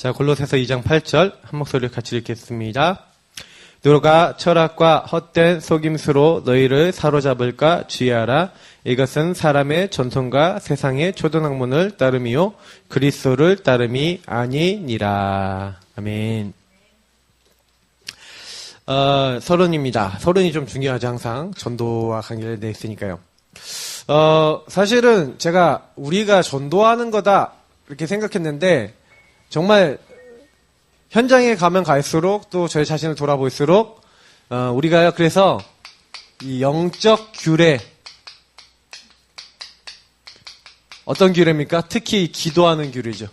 자, 골로새서 2장 8절 한 목소리를 같이 읽겠습니다. 누가 철학과 헛된 속임수로 너희를 사로잡을까 주의하라. 이것은 사람의 전통과 세상의 초등학문을 따름이요 그리스도를 따름이 아니니라. 아멘. 서론입니다. 서론이 좀 중요하죠. 항상 전도와 관계되어 있으니까요. 사실은 제가 우리가 전도하는 거다 이렇게 생각했는데 정말 현장에 가면 갈수록 또 저희 자신을 돌아볼수록 우리가 그래서 이 영적 규례, 어떤 규례입니까? 특히 기도하는 규례죠.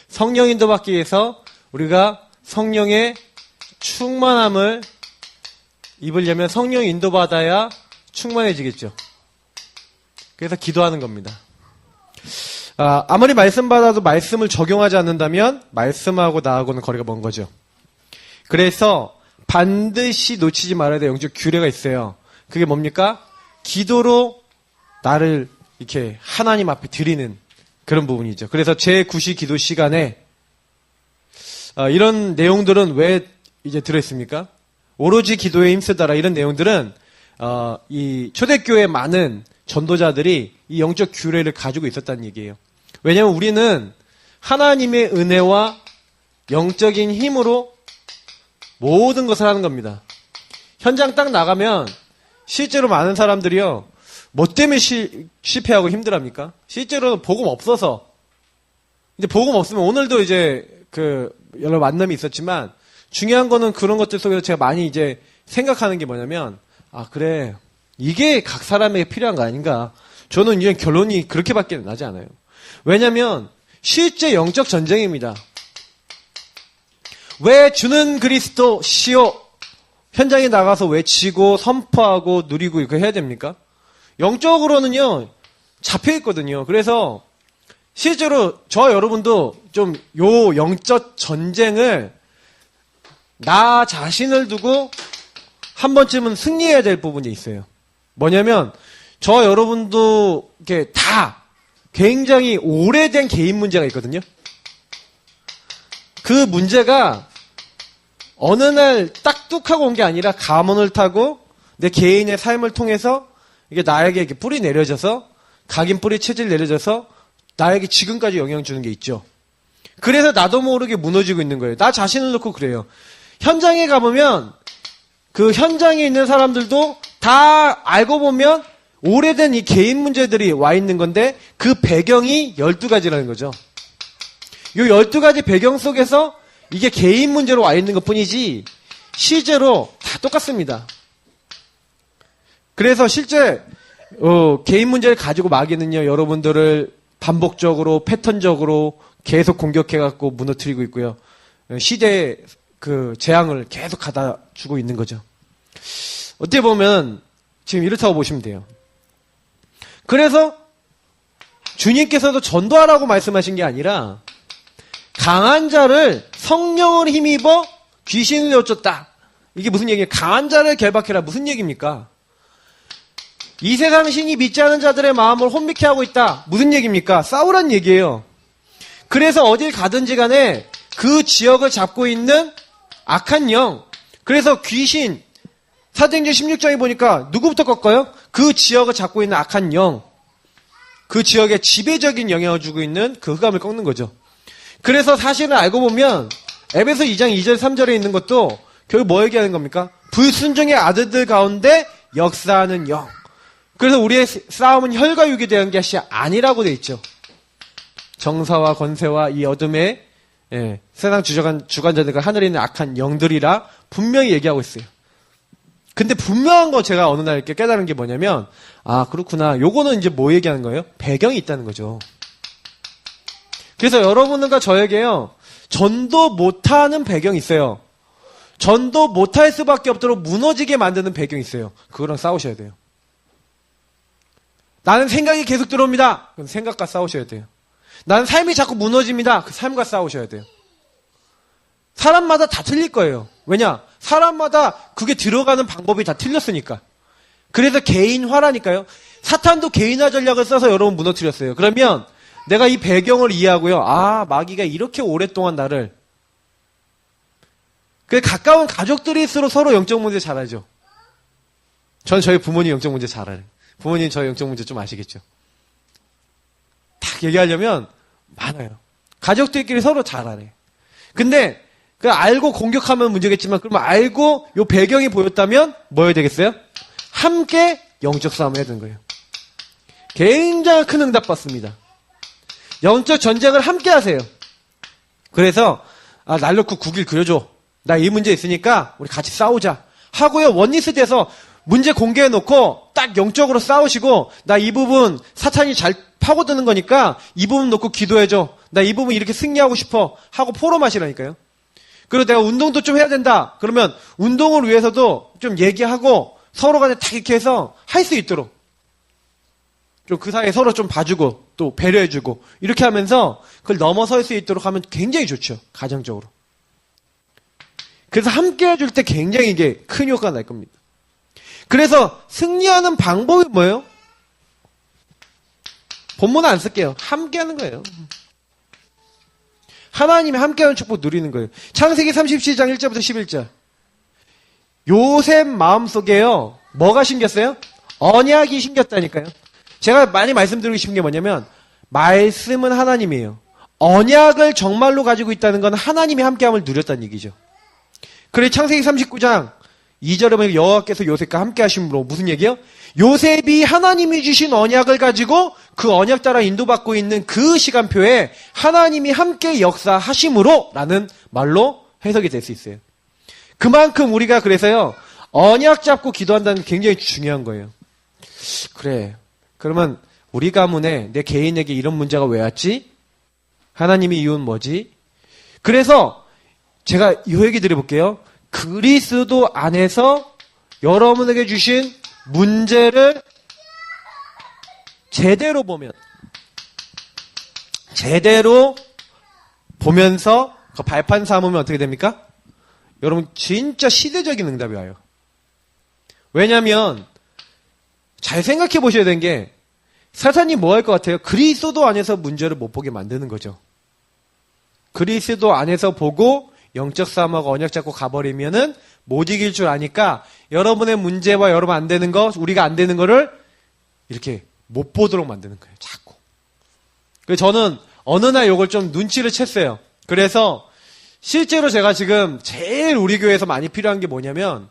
성령 인도받기 위해서 우리가 성령의 충만함을 입으려면 성령 인도받아야 충만해지겠죠. 그래서 기도하는 겁니다. 아무리 말씀 받아도 말씀을 적용하지 않는다면 말씀하고 나하고는 거리가 먼 거죠. 그래서 반드시 놓치지 말아야 될 영적 규례가 있어요. 그게 뭡니까? 기도로 나를 이렇게 하나님 앞에 드리는 그런 부분이죠. 그래서 제9시 기도 시간에 이런 내용들은 왜 이제 들어있습니까? 오로지 기도에 힘쓰다라 이런 내용들은 이 초대교회 많은 전도자들이 이 영적 규례를 가지고 있었다는 얘기예요. 왜냐하면 우리는 하나님의 은혜와 영적인 힘으로 모든 것을 하는 겁니다. 현장 딱 나가면 실제로 많은 사람들이요. 뭐 때문에 실패하고 힘들합니까? 실제로는 복음 없어서. 이제 복음 없으면 오늘도 이제 여러 만남이 있었지만 중요한 거는 그런 것들 속에서 제가 많이 이제 생각하는 게 뭐냐면 그래. 이게 각 사람에게 필요한 거 아닌가. 저는 이제 결론이 그렇게밖에 나지 않아요. 왜냐면 실제 영적 전쟁입니다. 왜 주는 그리스도 시오 현장에 나가서 외치고 선포하고 누리고 이렇게 해야 됩니까? 영적으로는요 잡혀있거든요. 그래서 실제로 저 여러분도 좀 요 영적 전쟁을 나 자신을 두고 한 번쯤은 승리해야 될 부분이 있어요. 뭐냐면 저 여러분도 이렇게 다 굉장히 오래된 개인 문제가 있거든요. 그 문제가 어느 날 딱뚝하고 온 게 아니라 가문을 타고 내 개인의 삶을 통해서 이게 나에게 이렇게 뿌리 내려져서 각인 뿌리 체질 내려져서 나에게 지금까지 영향 주는 게 있죠. 그래서 나도 모르게 무너지고 있는 거예요. 나 자신을 놓고 그래요. 현장에 가보면 그 현장에 있는 사람들도 다 알고 보면 오래된 이 개인 문제들이 와 있는 건데 그 배경이 12가지라는 거죠. 이 12가지 배경 속에서 이게 개인 문제로 와 있는 것 뿐이지 실제로 다 똑같습니다. 그래서 실제 개인 문제를 가지고 마귀는요 여러분들을 반복적으로 패턴적으로 계속 공격해갖고 무너뜨리고 있고요. 시대의 재앙을 계속 가다 주고 있는 거죠. 어떻게 보면 지금 이렇다고 보시면 돼요. 그래서 주님께서도 전도하라고 말씀하신 게 아니라 강한 자를 성령을 힘입어 귀신을 내쫓다. 이게 무슨 얘기예요? 강한 자를 결박해라. 무슨 얘기입니까? 이 세상 신이 믿지 않은 자들의 마음을 혼미케 하고 있다. 무슨 얘기입니까? 싸우란 얘기예요. 그래서 어딜 가든지 간에 그 지역을 잡고 있는 악한 영. 그래서 귀신. 사도행전 16장에 보니까 누구부터 꺾어요? 그 지역을 잡고 있는 악한 영. 그 지역에 지배적인 영향을 주고 있는 그 흑암을 꺾는 거죠. 그래서 사실은 알고 보면 에베소 2장 2절 3절에 있는 것도 결국 뭐 얘기하는 겁니까? 불순종의 아들들 가운데 역사하는 영. 그래서 우리의 싸움은 혈과 육에 대한 것이 아니라고 돼 있죠. 정사와 권세와 이 어둠의 세상 주관자들과 하늘에 있는 악한 영들이라 분명히 얘기하고 있어요. 근데 분명한 거 제가 어느 날 이렇게 깨달은 게 뭐냐면 그렇구나. 요거는 이제 뭐 얘기하는 거예요? 배경이 있다는 거죠. 그래서 여러분과 저에게요. 전도 못하는 배경이 있어요. 전도 못할 수밖에 없도록 무너지게 만드는 배경이 있어요. 그거랑 싸우셔야 돼요. 나는 생각이 계속 들어옵니다. 그럼 생각과 싸우셔야 돼요. 나는 삶이 자꾸 무너집니다. 그 삶과 싸우셔야 돼요. 사람마다 다 틀릴 거예요. 왜냐? 사람마다 그게 들어가는 방법이 다 틀렸으니까. 그래서 개인화라니까요. 사탄도 개인화 전략을 써서 여러분 무너뜨렸어요. 그러면 내가 이 배경을 이해하고요. 아, 마귀가 이렇게 오랫동안 나를. 그 가까운 가족들일수록 서로 영적 문제 잘 알죠. 전 저희 부모님 영적 문제 잘 알아요. 부모님 저희 영적 문제 좀 아시겠죠. 딱 얘기하려면 많아요. 가족들끼리 서로 잘 알아요. 근데 그 알고 공격하면 문제겠지만 그러면 알고 요 배경이 보였다면 뭐여야 되겠어요? 함께 영적 싸움을 해야 되는 거예요. 굉장히 큰 응답 받습니다. 영적 전쟁을 함께 하세요. 그래서 날 놓고 국일 그려줘. 나 이 문제 있으니까 우리 같이 싸우자 하고요. 원리스 돼서 문제 공개해 놓고 딱 영적으로 싸우시고 나 이 부분 사탄이 잘 파고드는 거니까 이 부분 놓고 기도해줘. 나 이 부분 이렇게 승리하고 싶어 하고 포럼하시라니까요. 그리고 내가 운동도 좀 해야 된다. 그러면 운동을 위해서도 좀 얘기하고 서로 간에 딱 이렇게 해서 할 수 있도록 좀 그 사이에 서로 좀 봐주고 또 배려해주고 이렇게 하면서 그걸 넘어설 수 있도록 하면 굉장히 좋죠. 가정적으로. 그래서 함께 해줄 때 굉장히 이게 큰 효과가 날 겁니다. 그래서 승리하는 방법이 뭐예요? 본문 안 쓸게요. 함께 하는 거예요. 하나님이 함께하는 축복 누리는 거예요. 창세기 37장 1절부터 11절. 요셉 마음속에요. 뭐가 심겼어요? 언약이 심겼다니까요. 제가 많이 말씀드리고 싶은 게 뭐냐면 말씀은 하나님이에요. 언약을 정말로 가지고 있다는 건 하나님이 함께함을 누렸다는 얘기죠. 그래 창세기 39장 2절에 보면 여호와께서 요셉과 함께 하심으로 무슨 얘기예요? 요셉이 하나님이 주신 언약을 가지고 그 언약 따라 인도받고 있는 그 시간표에 하나님이 함께 역사하심으로 라는 말로 해석이 될 수 있어요. 그만큼 우리가 그래서요 언약 잡고 기도한다는 게 굉장히 중요한 거예요. 그래 그러면 우리 가문에 내 개인에게 이런 문제가 왜 왔지? 하나님의 이유는 뭐지? 그래서 제가 이 얘기 드려볼게요. 그리스도 안에서 여러분에게 주신 문제를 제대로 보면서 그 발판 삼으면 어떻게 됩니까? 여러분 진짜 시대적인 응답이 와요. 왜냐하면 잘 생각해 보셔야 되는 게 사탄이 뭐 할 것 같아요? 그리스도 안에서 문제를 못 보게 만드는 거죠. 그리스도 안에서 보고 영적 싸움하고 언약 잡고 가버리면은 못 이길 줄 아니까 여러분의 문제와 여러분 안 되는 거, 우리가 안 되는 거를 이렇게 못 보도록 만드는 거예요. 자꾸. 그래서 저는 어느 날 이걸 좀 눈치를 챘어요. 그래서 실제로 제가 지금 제일 우리 교회에서 많이 필요한 게 뭐냐면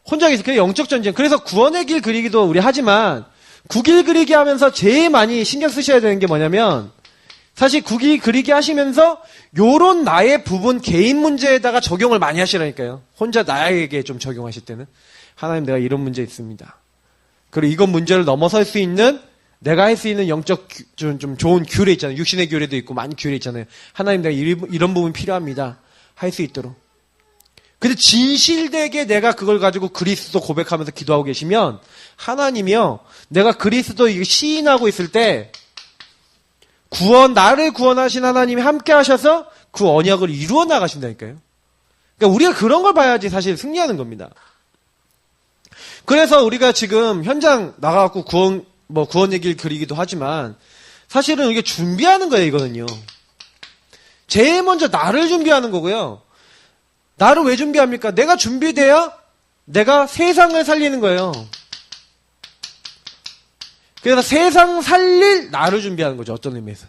혼자 계속 영적 전쟁. 그래서 구원의 길 그리기도 우리 하지만 국일 그리기 하면서 제일 많이 신경 쓰셔야 되는 게 뭐냐면 사실 국일 그리기 하시면서 요런 나의 부분 개인 문제에다가 적용을 많이 하시라니까요. 혼자 나에게 좀 적용하실 때는 하나님 내가 이런 문제 있습니다. 그리고 이건 문제를 넘어설 수 있는 내가 할 수 있는 영적 좀 좋은 규례 있잖아요. 육신의 규례도 있고 많은 규례 있잖아요. 하나님 내가 이런 부분 필요합니다. 할 수 있도록. 근데 진실되게 내가 그걸 가지고 그리스도 고백하면서 기도하고 계시면 하나님이요. 내가 그리스도 시인하고 있을 때 나를 구원하신 하나님이 함께 하셔서 그 언약을 이루어 나가신다니까요. 그러니까 우리가 그런 걸 봐야지 사실 승리하는 겁니다. 그래서 우리가 지금 현장 나가갖고 구원 얘기를 그리기도 하지만 사실은 이게 준비하는 거예요, 이거는요. 제일 먼저 나를 준비하는 거고요. 나를 왜 준비합니까? 내가 준비돼야 내가 세상을 살리는 거예요. 그래서 세상 살릴 나를 준비하는 거죠. 어떤 의미에서.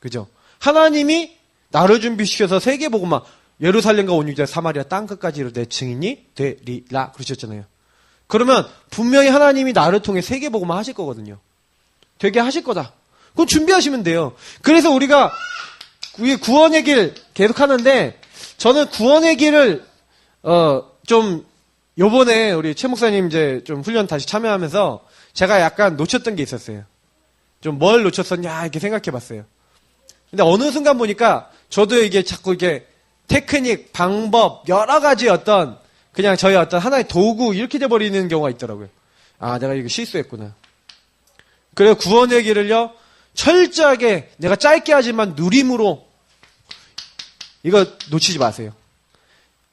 그죠? 하나님이 나를 준비시켜서 세계복음화 예루살렘과 온 유대 사마리아 땅끝까지 내 증인이 되리라 그러셨잖아요. 그러면 분명히 하나님이 나를 통해 세계복음화 하실 거거든요. 되게 하실 거다. 그럼 준비하시면 돼요. 그래서 우리가 구원의 길 계속 하는데 저는 구원의 길을 좀 요번에 우리 최 목사님 이제 좀 훈련 다시 참여하면서 제가 약간 놓쳤던 게 있었어요. 좀 뭘 놓쳤었냐 이렇게 생각해 봤어요. 근데 어느 순간 보니까 저도 이게 자꾸 이게 테크닉, 방법, 여러 가지 어떤 그냥 저희 어떤 하나의 도구 이렇게 돼버리는 경우가 있더라고요. 아, 내가 이거 실수했구나. 그래서 구원의 길을요, 철저하게 내가 짧게 하지만 누림으로 이거 놓치지 마세요.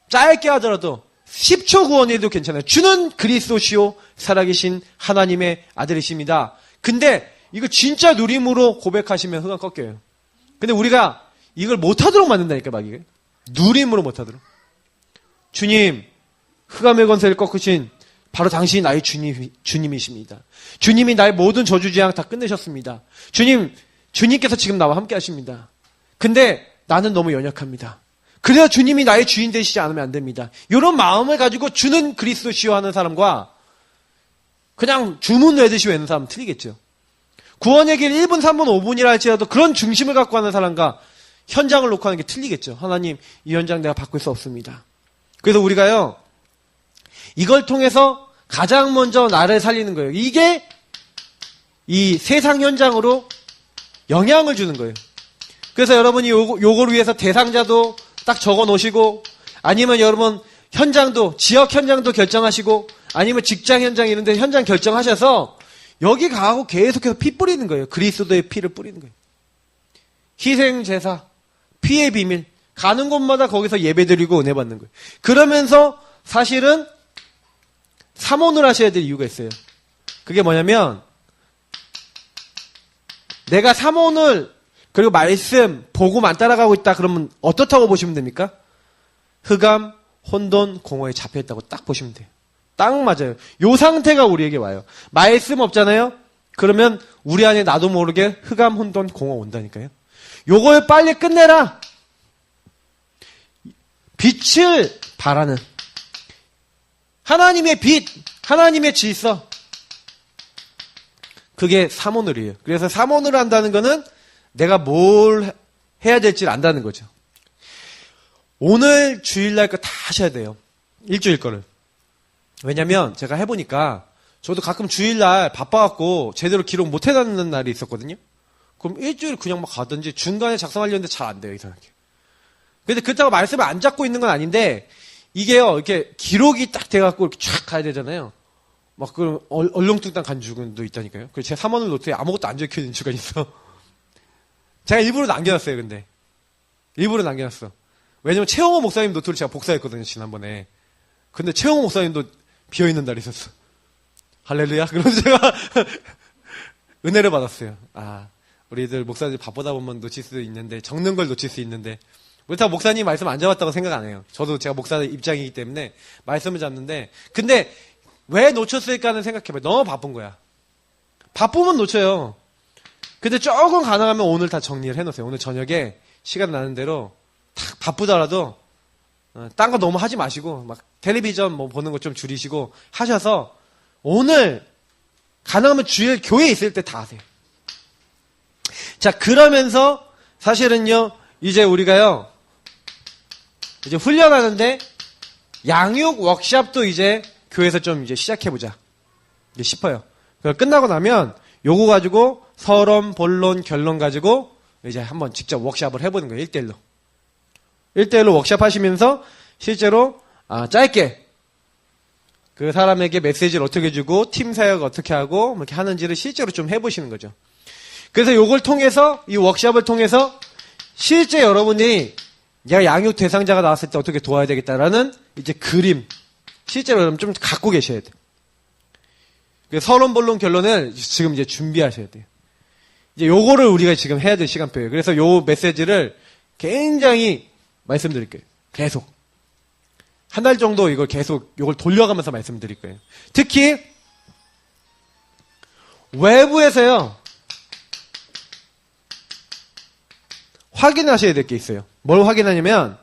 짧게 하더라도 10초 구원해도 괜찮아요. 주는 그리스도시요 살아계신 하나님의 아들이십니다. 근데 이거 진짜 누림으로 고백하시면 흑암 꺾여요. 근데 우리가 이걸 못하도록 만든다니까, 막 이게. 누림으로 못하도록. 주님, 흑암의 권세를 꺾으신 바로 당신이 나의 주님이십니다. 주님이 나의 모든 저주재앙 다 끝내셨습니다. 주님께서 지금 나와 함께 하십니다. 근데 나는 너무 연약합니다. 그래야 주님이 나의 주인 되시지 않으면 안 됩니다. 이런 마음을 가지고 주는 그리스도시요 하는 사람과 그냥 주문 외듯이 외는 사람은 틀리겠죠. 구원의 길 1분, 3분, 5분이라 할지라도 그런 중심을 갖고 하는 사람과 현장을 놓고 하는 게 틀리겠죠. 하나님, 이 현장 내가 바꿀 수 없습니다. 그래서 우리가요, 이걸 통해서 가장 먼저 나를 살리는 거예요. 이게 이 세상 현장으로 영향을 주는 거예요. 그래서 여러분이 요걸 위해서 대상자도 딱 적어 놓으시고, 아니면 여러분 현장도, 지역 현장도 결정하시고, 아니면 직장 현장 이런 데 현장 결정하셔서 여기 가고 계속해서 피 뿌리는 거예요. 그리스도의 피를 뿌리는 거예요. 희생제사, 피의 비밀, 가는 곳마다 거기서 예배드리고 은혜 받는 거예요. 그러면서 사실은 삼원을 하셔야 될 이유가 있어요. 그게 뭐냐면, 내가 삼원을, 그리고 말씀, 복음 안 따라가고 있다 그러면 어떻다고 보시면 됩니까? 흑암, 혼돈, 공허에 잡혀있다고 딱 보시면 돼요. 딱 맞아요. 요 상태가 우리에게 와요. 말씀 없잖아요? 그러면 우리 안에 나도 모르게 흑암, 혼돈, 공허 온다니까요. 요걸 빨리 끝내라! 빛을 바라는 하나님의 빛, 하나님의 질서. 그게 삼오늘이에요. 그래서 삼오늘을 한다는 거는 내가 뭘 해야 될지를 안다는 거죠. 오늘 주일날 거 다 하셔야 돼요. 일주일 거를. 왜냐면 제가 해보니까 저도 가끔 주일날 바빠갖고 제대로 기록 못 해놨는 날이 있었거든요. 그럼 일주일 그냥 막 가든지 중간에 작성하려는데 잘 안 돼요, 이상하게. 근데 그렇다고 말씀을 안 잡고 있는 건 아닌데 이게요, 이렇게 기록이 딱 돼갖고 이렇게 쫙 가야 되잖아요. 막 그럼 얼렁뚱땅 간 주간도 있다니까요. 그래서 제 3원을 노트에 아무것도 안 적혀 있는 주간 있어. 제가 일부러 남겨놨어요, 근데. 일부러 남겨놨어. 왜냐면 최홍호 목사님 노트를 제가 복사했거든요, 지난번에. 근데 최홍호 목사님도 비어있는 날이 있었어. 할렐루야? 그러면서 제가 은혜를 받았어요. 아, 우리들 목사들 바쁘다 보면 놓칠 수 있는데, 적는 걸 놓칠 수 있는데, 그렇다고 목사님 말씀 안 잡았다고 생각 안 해요. 저도 제가 목사 입장이기 때문에 말씀을 잡는데, 근데 왜 놓쳤을까 하는 생각해봐요. 너무 바쁜 거야. 바쁘면 놓쳐요. 근데 조금 가능하면 오늘 다 정리를 해놓으세요. 오늘 저녁에 시간 나는 대로 딱 바쁘더라도 딴 거 너무 하지 마시고 막 텔레비전 뭐 보는 거 좀 줄이시고 하셔서 오늘 가능하면 주일 교회에 있을 때 다 하세요. 자, 그러면서 사실은요, 이제 우리가요, 이제 훈련하는데 양육 워크샵도 이제 교회에서 좀 이제 시작해보자 이제 싶어요. 끝나고 나면 요거 가지고 서론, 본론, 결론 가지고 이제 한번 직접 워크샵을 해보는 거예요. 1대1로. 1대1로 워크샵 하시면서 실제로 짧게 그 사람에게 메시지를 어떻게 주고 팀 사역 어떻게 하고 이렇게 하는지를 실제로 좀 해보시는 거죠. 그래서 요걸 통해서, 이 워크샵을 통해서 실제 여러분이 내가 양육 대상자가 나왔을 때 어떻게 도와야 되겠다라는 이제 그림, 실제로 여러분 좀 갖고 계셔야 돼요. 서론, 본론, 결론을 지금 이제 준비하셔야 돼요. 이제 요거를 우리가 지금 해야 될 시간표예요. 그래서 요 메시지를 굉장히 말씀드릴 거예요. 계속. 한 달 정도 이걸 계속 요걸 돌려가면서 말씀드릴 거예요. 특히 외부에서요, 확인하셔야 될 게 있어요. 뭘 확인하냐면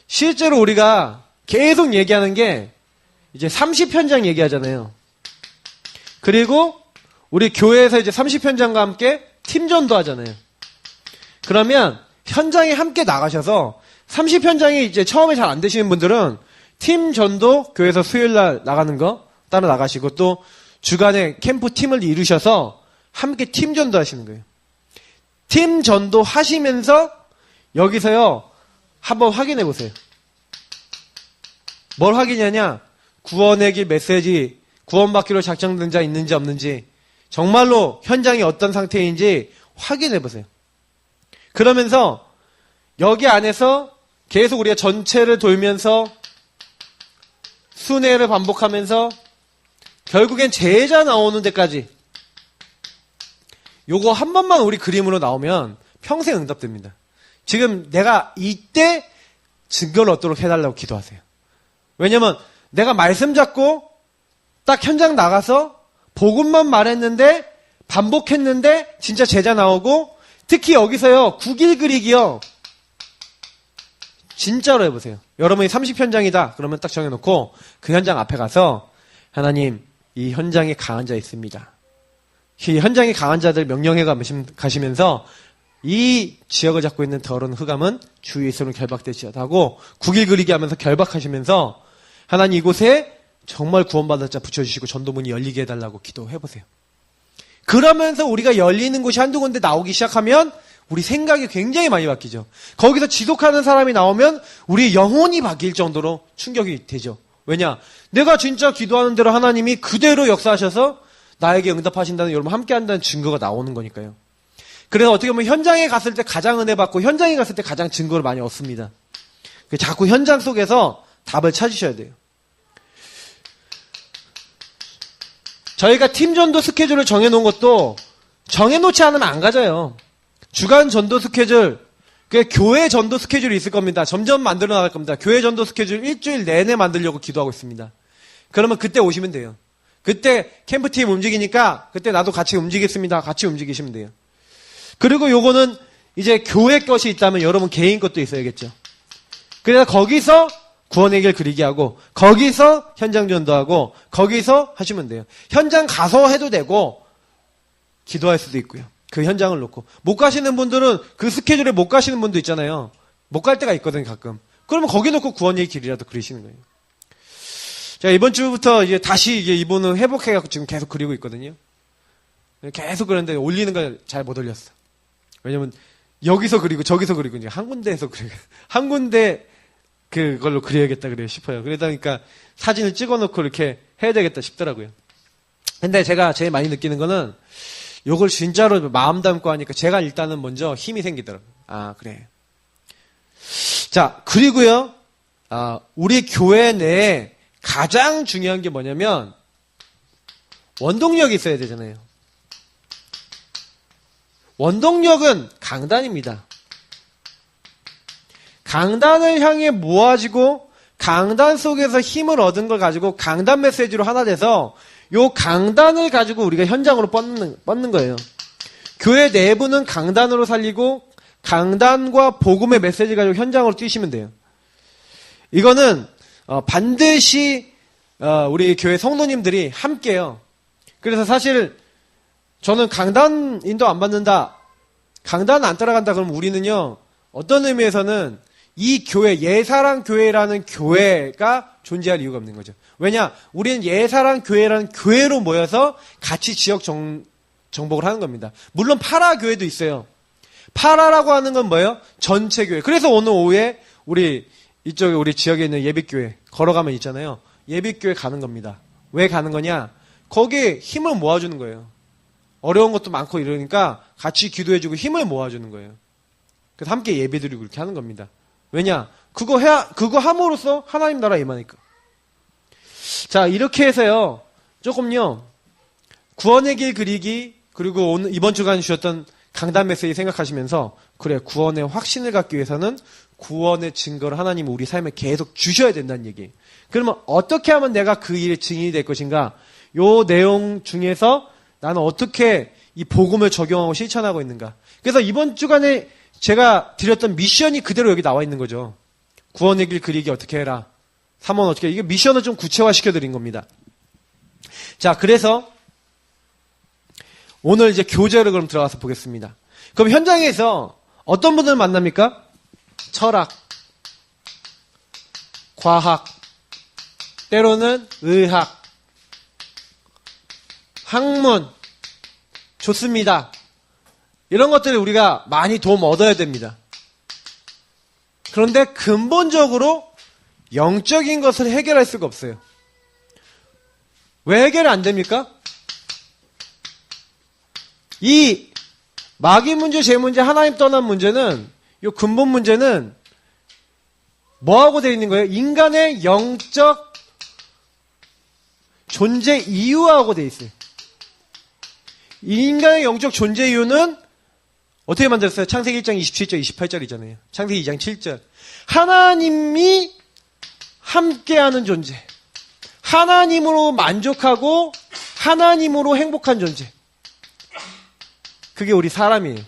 실제로 우리가 계속 얘기하는 게 이제 30현장 얘기하잖아요. 그리고 우리 교회에서 이제 30현장과 함께 팀전도 하잖아요. 그러면 현장에 함께 나가셔서 30현장이 이제 처음에 잘 안 되시는 분들은 팀전도 교회에서 수요일날 나가는 거 따라 나가시고 또 주간에 캠프 팀을 이루셔서 함께 팀전도 하시는 거예요. 팀전도 하시면서 여기서요 한번 확인해 보세요. 뭘 확인하냐? 구원의 길 메시지, 구원받기로 작정된 자 있는지 없는지, 정말로 현장이 어떤 상태인지 확인해 보세요. 그러면서 여기 안에서 계속 우리가 전체를 돌면서 순회를 반복하면서 결국엔 제자 나오는 데까지 요거 한 번만 우리 그림으로 나오면 평생 응답됩니다. 지금 내가 이때 증거를 얻도록 해달라고 기도하세요. 왜냐면 내가 말씀 잡고 딱 현장 나가서 복음만 말했는데 반복했는데 진짜 제자 나오고, 특히 여기서요 9길 그리기요. 진짜로 해보세요. 여러분이 30현장이다 그러면 딱 정해놓고 그 현장 앞에 가서 하나님, 이 현장에 강한 자 있습니다. 이 현장에 강한 자들 명령해 가시면서 이 지역을 잡고 있는 더러운 흑암은 주 예수로 결박되지어다 하고 9길 그리기 하면서 결박하시면서 하나님, 이곳에 정말 구원받을 자 붙여주시고 전도문이 열리게 해달라고 기도해보세요. 그러면서 우리가 열리는 곳이 한두 군데 나오기 시작하면 우리 생각이 굉장히 많이 바뀌죠. 거기서 지속하는 사람이 나오면 우리 영혼이 바뀔 정도로 충격이 되죠. 왜냐? 내가 진짜 기도하는 대로 하나님이 그대로 역사하셔서 나에게 응답하신다는, 여러분 함께 한다는 증거가 나오는 거니까요. 그래서 어떻게 보면 현장에 갔을 때 가장 은혜 받고 현장에 갔을 때 가장 증거를 많이 얻습니다. 자꾸 현장 속에서 답을 찾으셔야 돼요. 저희가 팀 전도 스케줄을 정해놓은 것도 정해놓지 않으면 안 가져요. 주간 전도 스케줄, 교회 전도 스케줄이 있을 겁니다. 점점 만들어 나갈 겁니다. 교회 전도 스케줄 일주일 내내 만들려고 기도하고 있습니다. 그러면 그때 오시면 돼요. 그때 캠프팀 움직이니까 그때 나도 같이 움직이겠습니다. 같이 움직이시면 돼요. 그리고 요거는 이제 교회 것이 있다면 여러분 개인 것도 있어야겠죠. 그래서 거기서 구원의 길 그리기 하고, 거기서 현장 전도하고, 거기서 하시면 돼요. 현장 가서 해도 되고 기도할 수도 있고요. 그 현장을 놓고. 못 가시는 분들은 그 스케줄에 못 가시는 분도 있잖아요. 못 갈 때가 있거든요, 가끔. 그러면 거기 놓고 구원의 길이라도 그리시는 거예요. 자, 이번 주부터 이제 다시 이게 이분은 회복해갖고 지금 계속 그리고 있거든요. 계속 그러는데 올리는 걸 잘 못 올렸어. 왜냐면 여기서 그리고 저기서 그리고 이제 한 군데에서 그리고 한 군데 그걸로 그려야겠다 그래요 싶어요. 그러다 보니까 사진을 찍어놓고 이렇게 해야 되겠다 싶더라고요. 근데 제가 제일 많이 느끼는 거는 요걸 진짜로 마음 담고 하니까 제가 일단은 먼저 힘이 생기더라고요. 아, 그래. 자, 그리고요, 우리 교회 내에 가장 중요한 게 뭐냐면 원동력이 있어야 되잖아요. 원동력은 강단입니다. 강단을 향해 모아지고 강단 속에서 힘을 얻은 걸 가지고 강단 메시지로 하나 돼서 요 강단을 가지고 우리가 현장으로 뻗는 거예요. 교회 내부는 강단으로 살리고 강단과 복음의 메시지 가지고 현장으로 뛰시면 돼요. 이거는 반드시 우리 교회 성도님들이 함께요. 그래서 사실 저는 강단 인도 안 받는다, 강단 안 따라간다 그러면 우리는요, 어떤 의미에서는 이 교회, 예사랑 교회라는 교회가 존재할 이유가 없는 거죠. 왜냐? 우리는 예사랑 교회라는 교회로 모여서 같이 지역 정복을 하는 겁니다. 물론 파라 교회도 있어요. 파라라고 하는 건 뭐예요? 전체 교회. 그래서 오늘 오후에 우리 이쪽에 우리 지역에 있는 예비교회 걸어가면 있잖아요. 예비교회 가는 겁니다. 왜 가는 거냐? 거기에 힘을 모아주는 거예요. 어려운 것도 많고 이러니까 같이 기도해주고 힘을 모아주는 거예요. 그래서 함께 예배드리고 그렇게 하는 겁니다. 왜냐? 그거 함으로써 하나님 나라 임하니까. 자, 이렇게 해서요, 조금요, 구원의 길 그리기, 그리고 오늘, 이번 주간 주셨던 강단 메시지 생각하시면서, 그래, 구원의 확신을 갖기 위해서는 구원의 증거를 하나님 우리 삶에 계속 주셔야 된다는 얘기. 그러면 어떻게 하면 내가 그 일의 증인이 될 것인가? 요 내용 중에서 나는 어떻게 이 복음을 적용하고 실천하고 있는가? 그래서 이번 주간에 제가 드렸던 미션이 그대로 여기 나와 있는 거죠. 구원의 길 그리기 어떻게 해라. 3원 어떻게, 이게 미션을 좀 구체화시켜 드린 겁니다. 자, 그래서 오늘 이제 교재를 그럼 들어가서 보겠습니다. 그럼 현장에서 어떤 분들을 만납니까? 철학, 과학, 때로는 의학, 학문, 좋습니다. 이런 것들을 우리가 많이 도움 얻어야 됩니다. 그런데 근본적으로 영적인 것을 해결할 수가 없어요. 왜 해결이 안 됩니까? 이 마귀 문제, 제 문제, 하나님 떠난 문제는, 이 근본 문제는 뭐하고 되어 있는 거예요? 인간의 영적 존재 이유하고 되어 있어요. 인간의 영적 존재 이유는 어떻게 만들었어요? 창세기 1장 27절, 28절이잖아요. 창세기 2장 7절. 하나님이 함께하는 존재. 하나님으로 만족하고 하나님으로 행복한 존재. 그게 우리 사람이에요.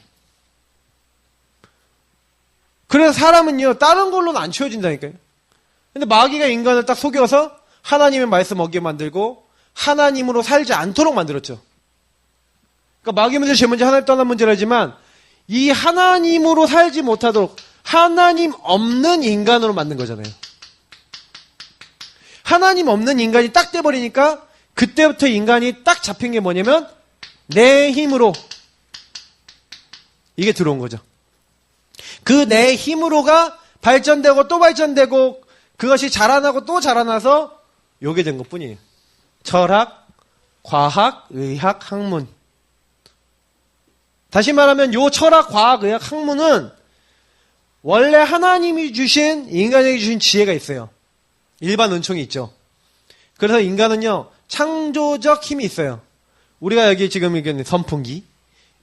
그래서 사람은요, 다른 걸로는 안 채워진다니까요. 근데 마귀가 인간을 딱 속여서 하나님의 말씀 어기게 만들고 하나님으로 살지 않도록 만들었죠. 그러니까 마귀 문제, 죄 문제, 하나님 떠난 문제라지만 이 하나님으로 살지 못하도록 하나님 없는 인간으로 만든 거잖아요. 하나님 없는 인간이 딱 돼버리니까 그때부터 인간이 딱 잡힌 게 뭐냐면 내 힘으로 이게 들어온 거죠. 그 내 힘으로가 발전되고 또 발전되고 그것이 자라나고 또 자라나서 요게 된 것뿐이에요. 철학, 과학, 의학, 학문. 다시 말하면 요 철학, 과학, 의학, 학문은 원래 하나님이 주신 인간에게 주신 지혜가 있어요. 일반 은총이 있죠. 그래서 인간은요 창조적 힘이 있어요. 우리가 여기 지금 얘기하는 선풍기,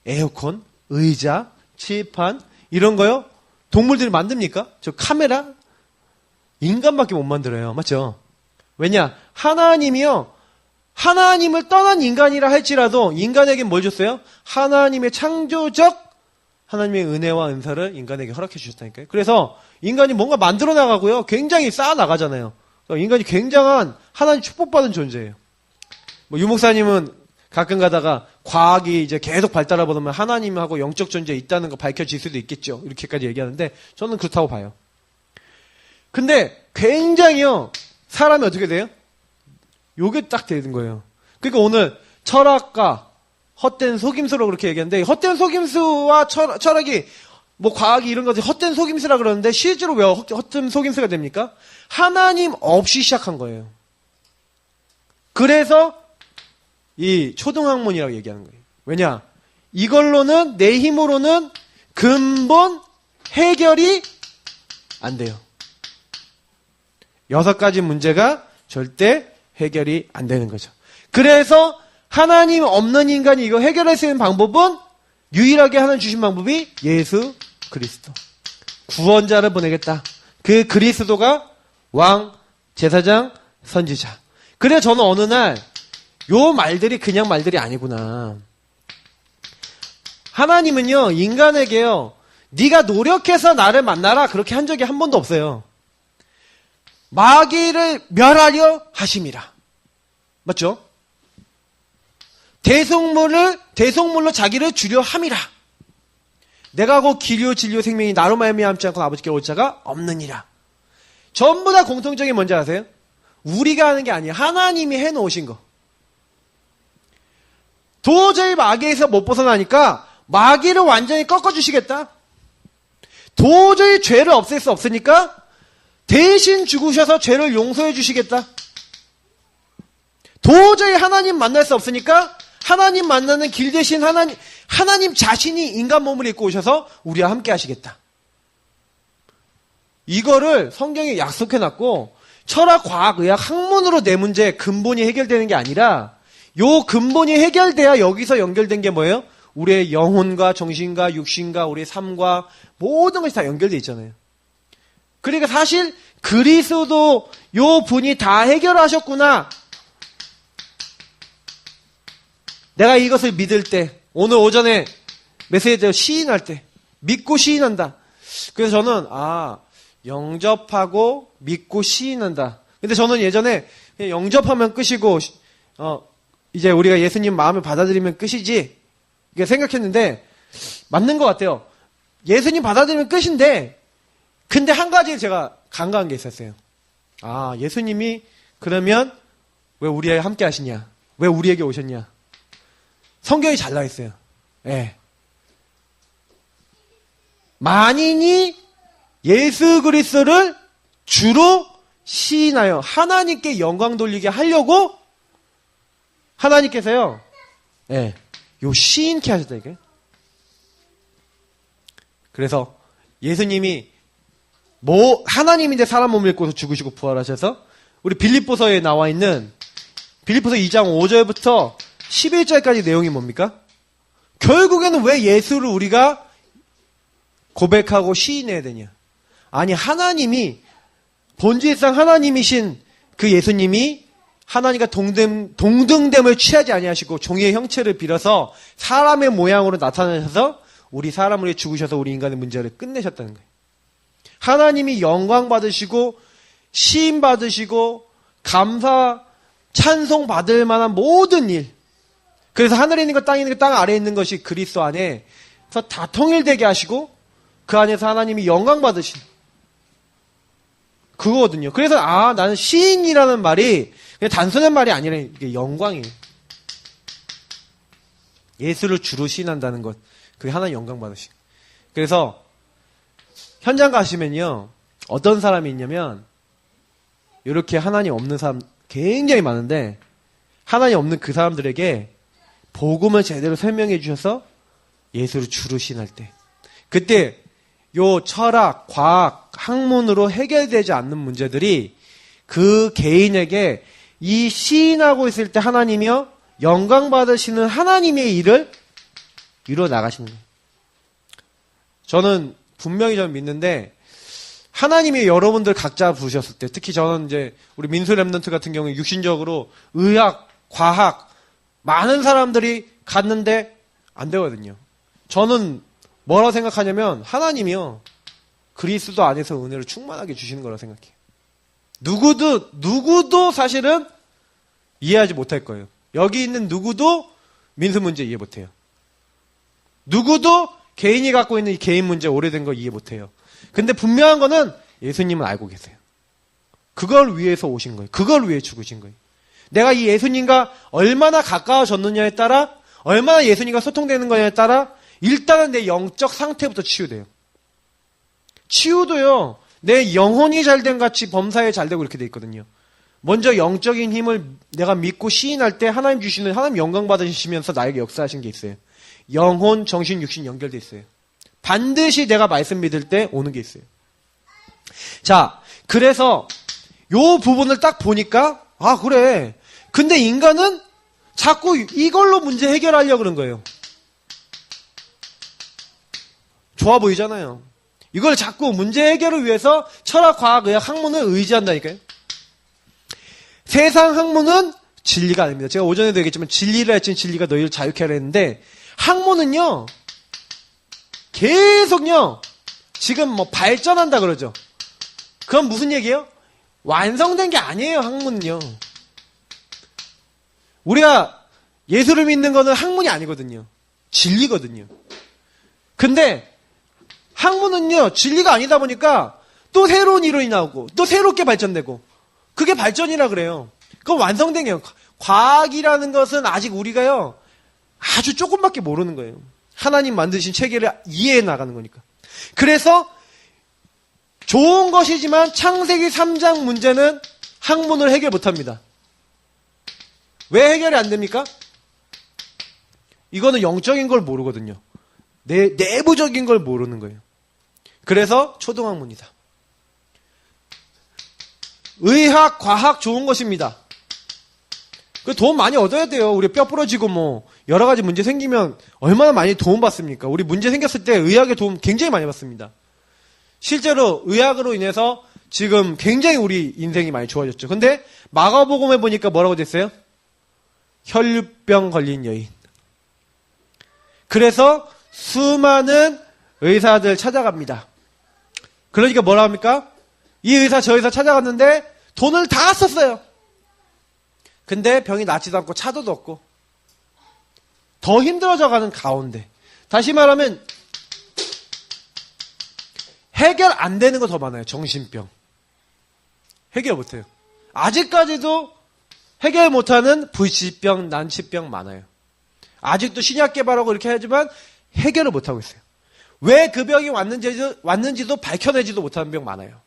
에어컨, 의자, 칠판 이런 거요 동물들이 만듭니까? 저 카메라? 인간밖에 못 만들어요. 맞죠? 왜냐? 하나님이요 하나님을 떠난 인간이라 할지라도 인간에게 뭘 줬어요? 하나님의 창조적 하나님의 은혜와 은사를 인간에게 허락해 주셨다니까요. 그래서 인간이 뭔가 만들어 나가고요 굉장히 쌓아 나가잖아요. 인간이 굉장한 하나님 축복받은 존재예요. 뭐 유목사님은 가끔 가다가 과학이 이제 계속 발달하 보면 하나님하고 영적 존재에 있다는 거 밝혀질 수도 있겠죠. 이렇게까지 얘기하는데 저는 그렇다고 봐요. 근데 굉장히요 사람이 어떻게 돼요? 요게 딱 되는 거예요. 그러니까 오늘 철학과 헛된 속임수로 그렇게 얘기하는데 헛된 속임수와 철학이 뭐 과학이 이런 것들이 헛된 속임수라 그러는데 실제로 왜 헛된 속임수가 됩니까? 하나님 없이 시작한 거예요. 그래서 이 초등학문이라고 얘기하는 거예요. 왜냐? 이걸로는 내 힘으로는 근본 해결이 안 돼요. 6가지 문제가 절대 해결이 안 되는 거죠. 그래서 하나님 없는 인간이 이거 해결할 수 있는 방법은 유일하게 하나님 주신 방법이 예수 그리스도. 구원자를 보내겠다. 그 그리스도가 왕, 제사장, 선지자. 그래서 저는 어느 날 요 말들이 그냥 말들이 아니구나. 하나님은요 인간에게요 네가 노력해서 나를 만나라 그렇게 한 적이 한 번도 없어요. 마귀를 멸하려 하심이라. 맞죠? 대속물로 자기를 주려 함이라. 내가 곧 길이요 진리요 생명이 나로 말미암지 않고 아버지께 올 자가 없느니라. 전부 다 공통적인 뭔지 아세요? 우리가 하는 게 아니에요. 하나님이 해놓으신 거. 도저히 마귀에서 못 벗어나니까 마귀를 완전히 꺾어주시겠다. 도저히 죄를 없앨 수 없으니까 대신 죽으셔서 죄를 용서해 주시겠다. 도저히 하나님 만날 수 없으니까 하나님 만나는 길 대신 하나님 자신이 인간 몸을 입고 오셔서 우리와 함께 하시겠다. 이거를 성경에 약속해놨고 철학, 과학, 의학, 학문으로 내 문제 근본이 해결되는 게 아니라 요 근본이 해결돼야 여기서 연결된 게 뭐예요? 우리의 영혼과 정신과 육신과 우리의 삶과 모든 것이 다 연결돼 있잖아요. 그러니까 사실 그리스도 요 분이 다 해결하셨구나. 내가 이것을 믿을 때 오늘 오전에 메시지대로 시인할 때 믿고 시인한다. 그래서 저는 영접하고 믿고 시인한다. 근데 저는 예전에 그냥 영접하면 끝이고 이제 우리가 예수님 마음을 받아들이면 끝이지 이렇게 생각했는데 맞는 것 같아요. 예수님 받아들이면 끝인데 근데 한 가지 제가 간과한 게 있었어요. 예수님이 그러면 왜 우리와 함께 하시냐? 왜 우리에게 오셨냐? 성경이 잘 나와 있어요. 예. 만인이 예수 그리스도를 주로 시인하여 하나님께 영광 돌리게 하려고 하나님께서요. 예. 요 시인케 하셨다니까요. 그래서 예수님이 하나님인데 사람 몸을 입고서 죽으시고 부활하셔서 우리 빌립보서에 나와 있는 빌립보서 2장 5절부터 11절까지 내용이 뭡니까? 결국에는 왜 예수를 우리가 고백하고 시인해야 되냐? 아니, 하나님이, 본질상 하나님이신 그 예수님이 하나님과 동등됨을 취하지 아니하시고 종의 형체를 빌어서 사람의 모양으로 나타나셔서 우리 사람을 위해 죽으셔서 우리 인간의 문제를 끝내셨다는 거예요. 하나님이 영광 받으시고 시인 받으시고 감사 찬송 받을 만한 모든 일. 그래서 하늘에 있는 것, 땅에 있는 것, 땅 아래에 있는 것이 그리스도 안에서 다 통일되게 하시고 그 안에서 하나님이 영광 받으신 그거거든요. 그래서 나는 시인이라는 말이 그냥 단순한 말이 아니라 이게 영광이에요. 예수를 주로 시인한다는 것. 그게 하나님 영광 받으신. 그래서 현장 가시면요. 어떤 사람이 있냐면 이렇게 하나님 없는 사람 굉장히 많은데 하나님 없는 그 사람들에게 복음을 제대로 설명해 주셔서 예수를 주로 시인할 때 그때 요 철학, 과학, 학문으로 해결되지 않는 문제들이 그 개인에게 이 시인하고 있을 때 하나님이요 영광 받으시는 하나님의 일을 이루어 나가시는 거예요. 저는 분명히 믿는데 하나님이 여러분들 각자 부르셨을 때 특히 저는 이제 우리 민수 랩런트 같은 경우에 육신적으로 의학, 과학 많은 사람들이 갔는데 안 되거든요. 저는 뭐라고 생각하냐면 하나님이요 그리스도 안에서 은혜를 충만하게 주시는 거라고 생각해요. 누구도 사실은 이해하지 못할 거예요. 여기 있는 누구도 민수 문제 이해 못해요. 누구도 개인이 갖고 있는 이 개인 문제 오래된 거 이해 못해요. 근데 분명한 거는 예수님은 알고 계세요. 그걸 위해서 오신 거예요. 그걸 위해 죽으신 거예요. 내가 이 예수님과 얼마나 가까워졌느냐에 따라 얼마나 예수님과 소통되는 거냐에 따라 일단은 내 영적 상태부터 치유돼요. 치유도요. 내 영혼이 잘된 같이 범사에 잘되고 이렇게 돼 있거든요. 먼저 영적인 힘을 내가 믿고 시인할 때 하나님 주시는 하나님 영광 받으시면서 나에게 역사하신 게 있어요. 영혼, 정신, 육신 연결돼 있어요. 반드시 내가 말씀 믿을 때 오는 게 있어요. 자, 그래서 요 부분을 딱 보니까 그래. 근데 인간은 자꾸 이걸로 문제 해결하려고 그런 거예요. 좋아 보이잖아요. 이걸 자꾸 문제 해결을 위해서 철학, 과학, 의학, 학문을 의지한다니까요. 세상 학문은 진리가 아닙니다. 제가 오전에도 얘기했지만 진리를 했지만 진리가 너희를 자유케 하려 했는데 학문은요. 계속요. 지금 뭐 발전한다 그러죠. 그건 무슨 얘기예요? 완성된 게 아니에요. 학문은요. 우리가 예수를 믿는 거는 학문이 아니거든요. 진리거든요. 근데 학문은요. 진리가 아니다 보니까 또 새로운 이론이 나오고 또 새롭게 발전되고 그게 발전이라 그래요. 그건 완성된 게요. 과학이라는 것은 아직 우리가요. 아주 조금밖에 모르는 거예요. 하나님 만드신 체계를 이해해 나가는 거니까. 그래서 좋은 것이지만 창세기 3장 문제는 학문을 해결 못합니다. 왜 해결이 안 됩니까? 이거는 영적인 걸 모르거든요. 내부적인 걸 모르는 거예요. 그래서 초등학문이다. 의학, 과학 좋은 것입니다. 돈 많이 얻어야 돼요. 우리 뼈 부러지고 뭐 여러 가지 문제 생기면 얼마나 많이 도움 받습니까? 우리 문제 생겼을 때 의학의 도움 굉장히 많이 받습니다. 실제로 의학으로 인해서 지금 굉장히 우리 인생이 많이 좋아졌죠. 근데 마가복음에 보니까 뭐라고 됐어요? 혈류병 걸린 여인. 그래서 수많은 의사들 찾아갑니다. 그러니까 뭐라 합니까? 이 의사 저 의사 찾아갔는데 돈을 다 썼어요. 근데 병이 낫지도 않고 차도도 없고 더 힘들어져가는 가운데 다시 말하면 해결 안 되는 거 더 많아요. 정신병. 해결 못해요. 아직까지도 해결 못하는 불치병, 난치병 많아요. 아직도 신약 개발하고 이렇게 하지만 해결을 못하고 있어요. 왜 그 병이 왔는지도 밝혀내지도 못하는 병 많아요.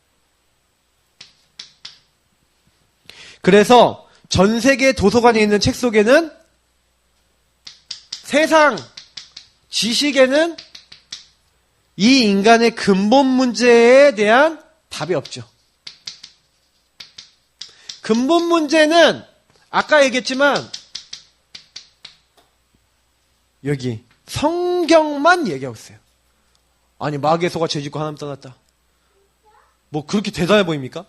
그래서 전 세계 도서관에 있는 책 속에는 세상 지식에는 이 인간의 근본 문제에 대한 답이 없죠. 근본 문제는 아까 얘기했지만 여기 성경만 얘기하고 있어요. 아니, 마귀의 죄짓고 하나님 떠났다. 뭐 그렇게 대단해 보입니까?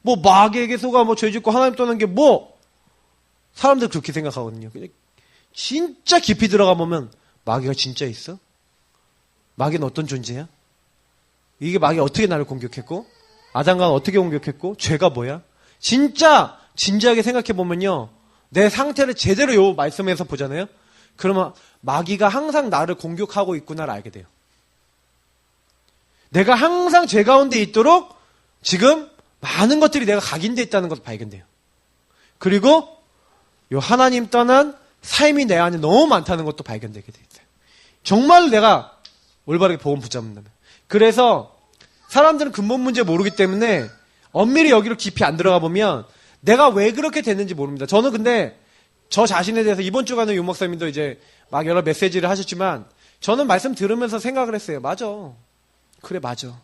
뭐 마귀의 소가 뭐 죄짓고 하나님 떠난 게 뭐 사람들 그렇게 생각하거든요. 그냥 진짜 깊이 들어가 보면 마귀가 진짜 있어? 마귀는 어떤 존재야? 이게 마귀가 어떻게 나를 공격했고 아담과는 어떻게 공격했고 죄가 뭐야? 진짜 진지하게 생각해 보면요. 내 상태를 제대로 요 말씀에서 보잖아요. 그러면 마귀가 항상 나를 공격하고 있구나를 알게 돼요. 내가 항상 죄 가운데 있도록 지금 많은 것들이 내가 각인되어 있다는 것을 발견돼요. 그리고 요 하나님 떠난 삶이 내 안에 너무 많다는 것도 발견되게 돼 있어요. 정말 내가 올바르게 복음 붙잡는다면. 그래서 사람들은 근본 문제 모르기 때문에 엄밀히 여기로 깊이 안 들어가 보면 내가 왜 그렇게 됐는지 모릅니다. 저는 근데 저 자신에 대해서 이번 주간에 유 목사님도 이제 막 여러 메시지를 하셨지만 저는 말씀 들으면서 생각을 했어요. 맞아. 그래, 맞아.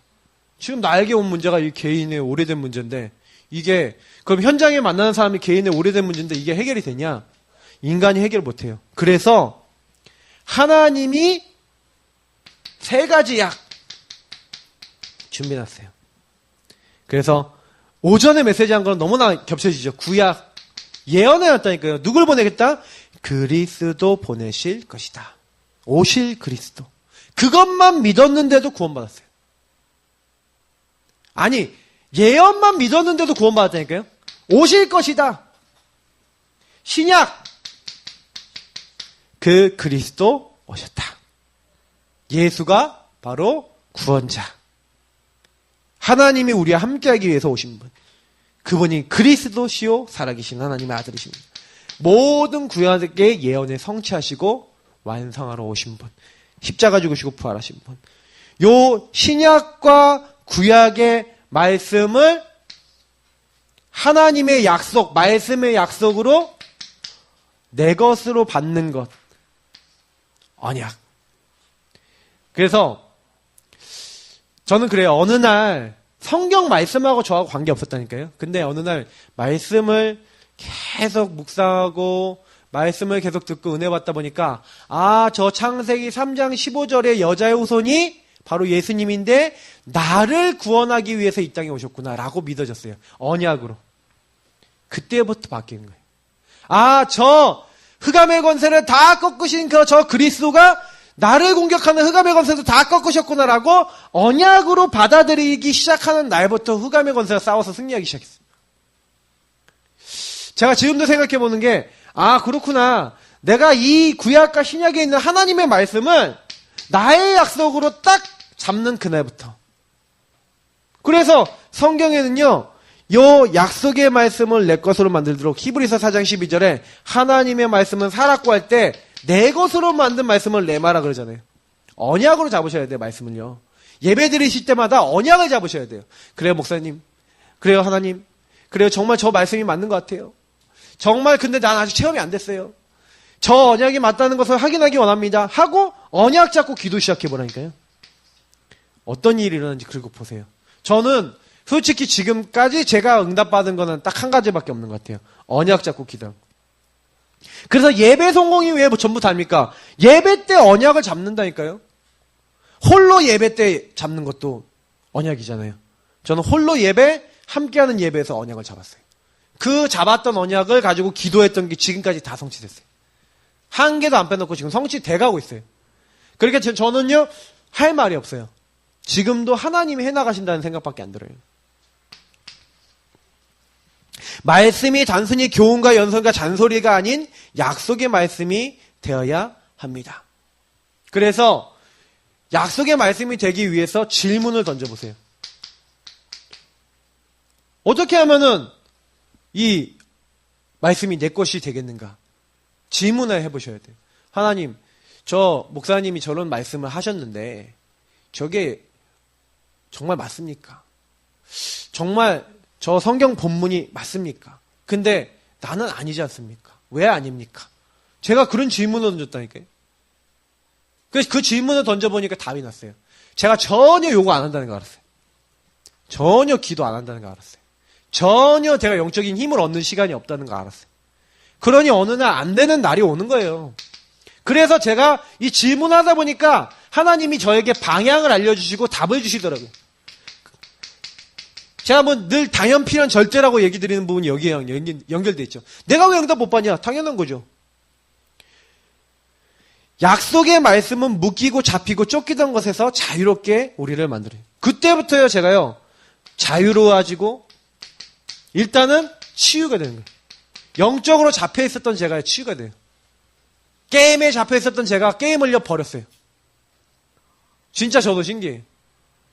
지금 나에게 온 문제가 이 개인의 오래된 문제인데 이게 그럼 현장에 만나는 사람이 개인의 오래된 문제인데 이게 해결이 되냐? 인간이 해결 못해요. 그래서 하나님이 3가지 약 준비해놨어요. 그래서 오전에 메시지한 거는 너무나 겹쳐지죠. 구약 예언해왔다니까요. 누굴 보내겠다? 그리스도 보내실 것이다. 오실 그리스도. 그것만 믿었는데도 구원받았어요. 아니, 예언만 믿었는데도 구원받았다니까요. 오실 것이다. 신약 그 그리스도 오셨다. 예수가 바로 구원자. 하나님이 우리와 함께하기 위해서 오신 분. 그분이 그리스도시요 살아계신 하나님의 아들이십니다. 모든 구약의 예언에 성취하시고 완성하러 오신 분. 십자가 죽으시고 부활하신 분. 요 신약과 구약의 말씀을 하나님의 약속, 말씀의 약속으로 내 것으로 받는 것. 언약. 그래서 저는 그래요. 어느 날 성경 말씀하고 저하고 관계 없었다니까요. 근데 어느 날 말씀을 계속 묵상하고 말씀을 계속 듣고 은혜 받다 보니까 저 창세기 3장 15절의 여자의 후손이 바로 예수님인데 나를 구원하기 위해서 이 땅에 오셨구나라고 믿어졌어요. 언약으로. 그때부터 바뀐 거예요. 저 흑암의 권세를 다 꺾으신 저 그리스도가 나를 공격하는 흑암의 권세도 다 꺾으셨구나라고 언약으로 받아들이기 시작하는 날부터 흑암의 권세가 싸워서 승리하기 시작했어요. 제가 지금도 생각해 보는 게 그렇구나. 내가 이 구약과 신약에 있는 하나님의 말씀을 나의 약속으로 딱 잡는 그날부터. 그래서 성경에는요. 요 약속의 말씀을 내 것으로 만들도록 히브리서 4장 12절에 하나님의 말씀은 살았고 할 때 내 것으로 만든 말씀을 레마라 그러잖아요. 언약으로 잡으셔야 돼요. 말씀을요. 예배 드리실 때마다 언약을 잡으셔야 돼요. 그래요 목사님. 그래요 하나님. 그래요 정말 저 말씀이 맞는 것 같아요. 정말 근데 난 아직 체험이 안 됐어요. 저 언약이 맞다는 것을 확인하기 원합니다. 하고 언약 잡고 기도 시작해보라니까요. 어떤 일이 일어나는지 그리고 보세요. 저는 솔직히 지금까지 제가 응답받은 거는 딱 한 가지밖에 없는 것 같아요. 언약 잡고 기도. 그래서 예배 성공이 왜 전부 다입니까? 예배 때 언약을 잡는다니까요. 홀로 예배 때 잡는 것도 언약이잖아요. 저는 홀로 예배, 함께하는 예배에서 언약을 잡았어요. 그 잡았던 언약을 가지고 기도했던 게 지금까지 다 성취됐어요. 한 개도 안 빼놓고 지금 성취돼가고 있어요. 그러니까 저는요 할 말이 없어요. 지금도 하나님이 해나가신다는 생각밖에 안 들어요. 말씀이 단순히 교훈과 연설과 잔소리가 아닌 약속의 말씀이 되어야 합니다. 그래서 약속의 말씀이 되기 위해서 질문을 던져보세요. 어떻게 하면은 이 말씀이 내 것이 되겠는가? 질문을 해보셔야 돼요. 하나님, 저 목사님이 저런 말씀을 하셨는데 저게 정말 맞습니까? 정말 저 성경 본문이 맞습니까? 근데 나는 아니지 않습니까? 왜 아닙니까? 제가 그런 질문을 던졌다니까요. 그래서 그 질문을 던져보니까 답이 났어요. 제가 전혀 요구 안 한다는 거 알았어요. 전혀 기도 안 한다는 거 알았어요. 전혀 제가 영적인 힘을 얻는 시간이 없다는 거 알았어요. 그러니 어느 날 안 되는 날이 오는 거예요. 그래서 제가 이 질문하다 보니까 하나님이 저에게 방향을 알려주시고 답을 주시더라고요. 제가 뭐 늘 당연필연 절제라고 얘기 드리는 부분이 여기에 연결돼 있죠. 내가 왜 응답 못 받냐? 당연한 거죠. 약속의 말씀은 묶이고 잡히고 쫓기던 것에서 자유롭게 우리를 만들어요. 그때부터요, 제가요, 자유로워지고, 일단은 치유가 되는 거예요. 영적으로 잡혀 있었던 제가 치유가 돼요. 게임에 잡혀 있었던 제가 게임을 버렸어요. 진짜 저도 신기해요.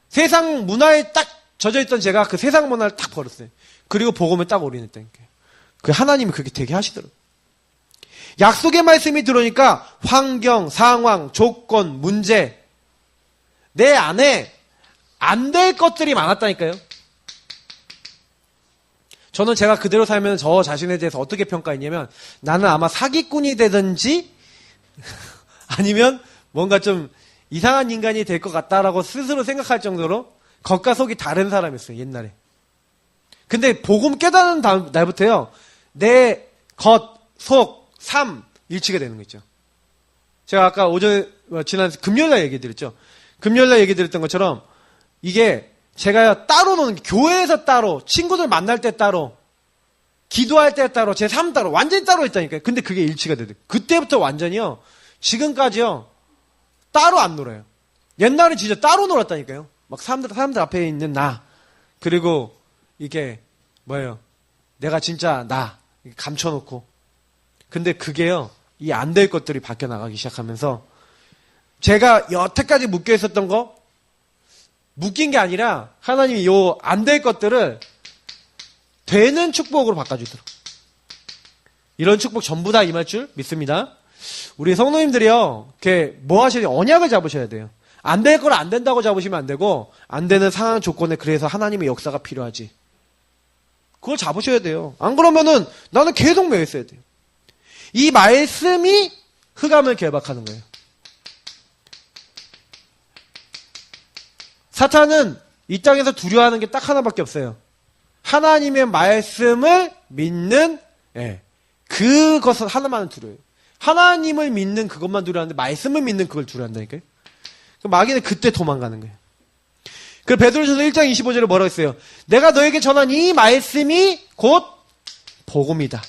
세상 문화에 딱 젖어있던 제가 그 세상 문화를 딱 버렸어요. 그리고 복음을 딱 올인했다니까요. 그 하나님이 그렇게 되게 하시더라고요. 약속의 말씀이 들어오니까 환경, 상황, 조건, 문제, 내 안에 안 될 것들이 많았다니까요. 저는 제가 그대로 살면 저 자신에 대해서 어떻게 평가했냐면, 나는 아마 사기꾼이 되든지 아니면 뭔가 좀 이상한 인간이 될 것 같다라고 스스로 생각할 정도로 겉과 속이 다른 사람이었어요, 옛날에. 근데 복음 깨닫는 날부터요, 내 겉, 속, 삶 일치가 되는 거 있죠. 제가 아까 지난 금요일날 얘기 드렸죠. 금요일날 얘기 드렸던 것처럼 이게 제가 따로 노는, 교회에서 따로, 친구들 만날 때 따로, 기도할 때 따로, 제 삶 따로, 완전히 따로 있다니까요. 근데 그게 일치가 되더라고요. 그때부터 완전히요, 지금까지요, 따로 안 놀아요. 옛날에 진짜 따로 놀았다니까요. 막 사람들 앞에 있는 나, 그리고 이게 뭐예요? 내가 진짜 나 감춰놓고. 근데 그게요, 이 안 될 것들이 바뀌어 나가기 시작하면서 제가 여태까지 묶여 있었던 거, 묶인 게 아니라 하나님이 요 안 될 것들을 되는 축복으로 바꿔주더라고요. 이런 축복 전부 다 임할 줄 믿습니다. 우리 성도님들이요, 이렇게 뭐 하셔야 돼요? 언약을 잡으셔야 돼요. 안 될 걸 안 된다고 잡으시면 안 되고, 안 되는 상황 조건에 그래서 하나님의 역사가 필요하지. 그걸 잡으셔야 돼요. 안 그러면은 나는 계속 매여 있어야 돼요. 이 말씀이 흑암을 결박하는 거예요. 사탄은 이 땅에서 두려워하는 게 딱 하나밖에 없어요. 하나님의 말씀을 믿는, 그것은 하나만 두려워요. 하나님을 믿는 그것만 두려워하는데 말씀을 믿는 그걸 두려워한다니까요. 마귀는 그때 도망가는 거예요. 그 베드로전서 1장 25절에 뭐라고 했어요? 내가 너에게 전한 이 말씀이 곧 복음이다.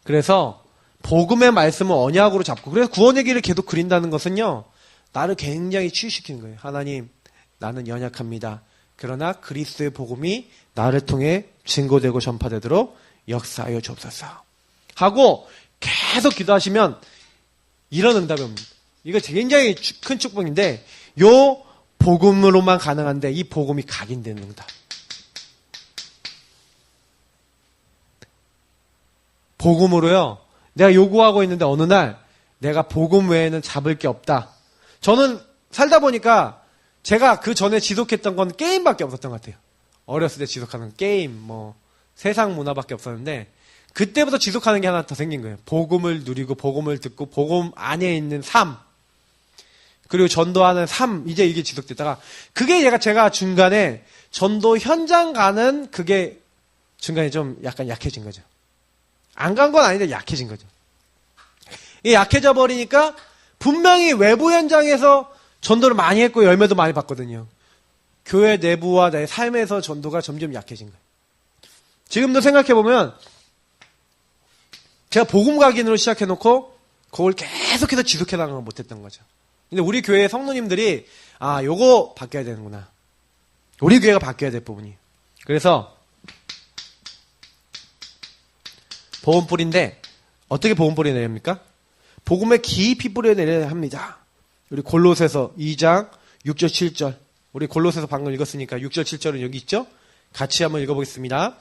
그래서 복음의 말씀을 언약으로 잡고, 그래서 구원의 길을 계속 그린다는 것은요, 나를 굉장히 치유시키는 거예요. 하나님, 나는 연약합니다. 그러나 그리스도의 복음이 나를 통해 증거되고 전파되도록 역사하여 주옵소서 하고 계속 기도하시면 이런 응답이 옵니다. 이거 굉장히 큰 축복인데, 요 복음으로만 가능한데 이 복음이 각인되는 응답. 복음으로요, 내가 요구하고 있는데 어느 날 내가 복음 외에는 잡을 게 없다. 저는 살다 보니까 제가 그 전에 지속했던 건 게임밖에 없었던 것 같아요. 어렸을 때 지속하는 게임, 세상 문화밖에 없었는데, 그때부터 지속하는 게 하나 더 생긴 거예요. 복음을 누리고, 복음을 듣고, 복음 안에 있는 삶, 그리고 전도하는 삶, 이제 이게 지속됐다가, 그게 제가 중간에 전도 현장 가는 그게 중간에 좀 약간 약해진 거죠. 안 간 건 아닌데 약해진 거죠. 이게 약해져 버리니까 분명히 외부 현장에서 전도를 많이 했고 열매도 많이 봤거든요. 교회 내부와 내 삶에서 전도가 점점 약해진 거예요. 지금도 생각해보면 제가 복음 각인으로 시작해놓고 그걸 계속해서 지속해 나가는 걸 못했던 거죠. 근데 우리 교회 성도님들이 요거 바뀌어야 되는구나. 우리 교회가 바뀌어야 될 부분이. 그래서 복음 뿌리인데 어떻게 복음 뿌리 내야 합니까? 복음에 깊이 뿌려 내려야 합니다. 우리 골로새서 2장 6절 7절. 우리 골로새서 방금 읽었으니까 6절 7절은 여기 있죠? 같이 한번 읽어보겠습니다.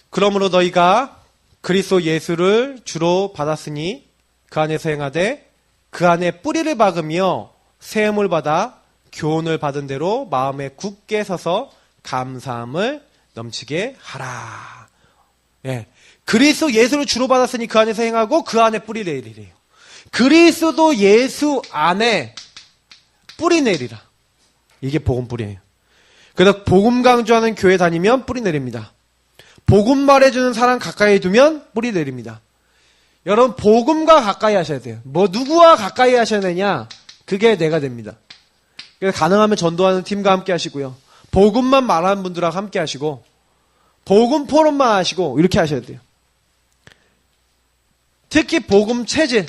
그러므로 너희가 그리스도 예수를 주로 받았으니 그 안에서 행하되 그 안에 뿌리를 박으며 세움을 받아 교훈을 받은 대로 마음에 굳게 서서 감사함을 넘치게 하라. 그리스도 예수를 주로 받았으니 그 안에서 행하고 그 안에 뿌리 내리래요. 그리스도 예수 안에 뿌리 내리라. 이게 복음 뿌리예요. 그래서 복음 강조하는 교회 다니면 뿌리 내립니다. 복음 말해주는 사람 가까이 두면 뿌리 내립니다. 여러분 복음과 가까이 하셔야 돼요. 뭐 누구와 가까이 하셔야 되냐? 그게 내가 됩니다. 그래서 가능하면 전도하는 팀과 함께 하시고요. 복음만 말하는 분들하고 함께 하시고 복음 포럼만 하시고 이렇게 하셔야 돼요. 특히 복음 체질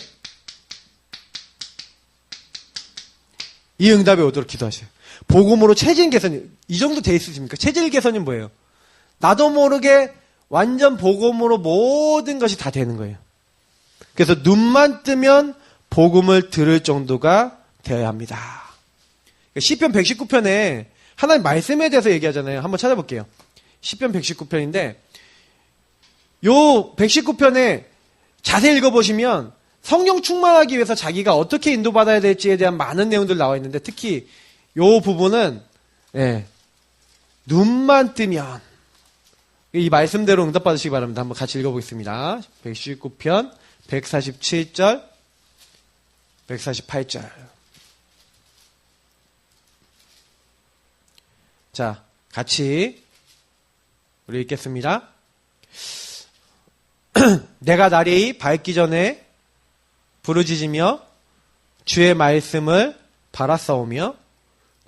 이 응답이 오도록 기도하세요. 복음으로 체질 개선이 이 정도 돼 있으십니까? 체질 개선이 뭐예요? 나도 모르게 완전 복음으로 모든 것이 다 되는 거예요. 그래서 눈만 뜨면 복음을 들을 정도가 되어야 합니다. 시편 119편에 하나님 말씀에 대해서 얘기하잖아요. 한번 찾아볼게요. 시편 119편인데 요 119편에 자세히 읽어보시면 성령 충만하기 위해서 자기가 어떻게 인도받아야 될지에 대한 많은 내용들 나와 있는데 특히 요 부분은 눈만 뜨면 이 말씀대로 응답받으시기 바랍니다. 한번 같이 읽어보겠습니다. 119편 147절 148절 자, 같이 우리 읽겠습니다. 내가 날이 밝기 전에 부르짖으며 주의 말씀을 바라싸우며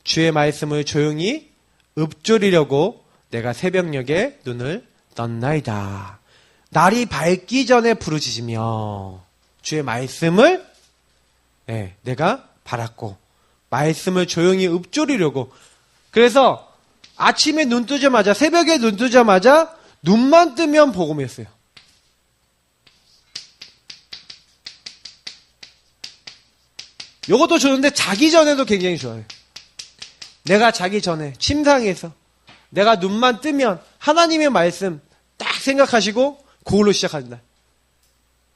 주의 말씀을 조용히 읊조리려고 내가 새벽녘에 눈을 떴나이다. 날이 밝기 전에 부르짖으며 주의 말씀을 내가 바랐고 말씀을 조용히 읊조리려고 그래서 아침에 눈 뜨자마자 새벽에 눈 뜨자마자 눈만 뜨면 복음이었어요. 요것도 좋은데 자기 전에도 굉장히 좋아요. 내가 자기 전에 침상에서 내가 눈만 뜨면 하나님의 말씀 딱 생각하시고 그걸로 시작한다.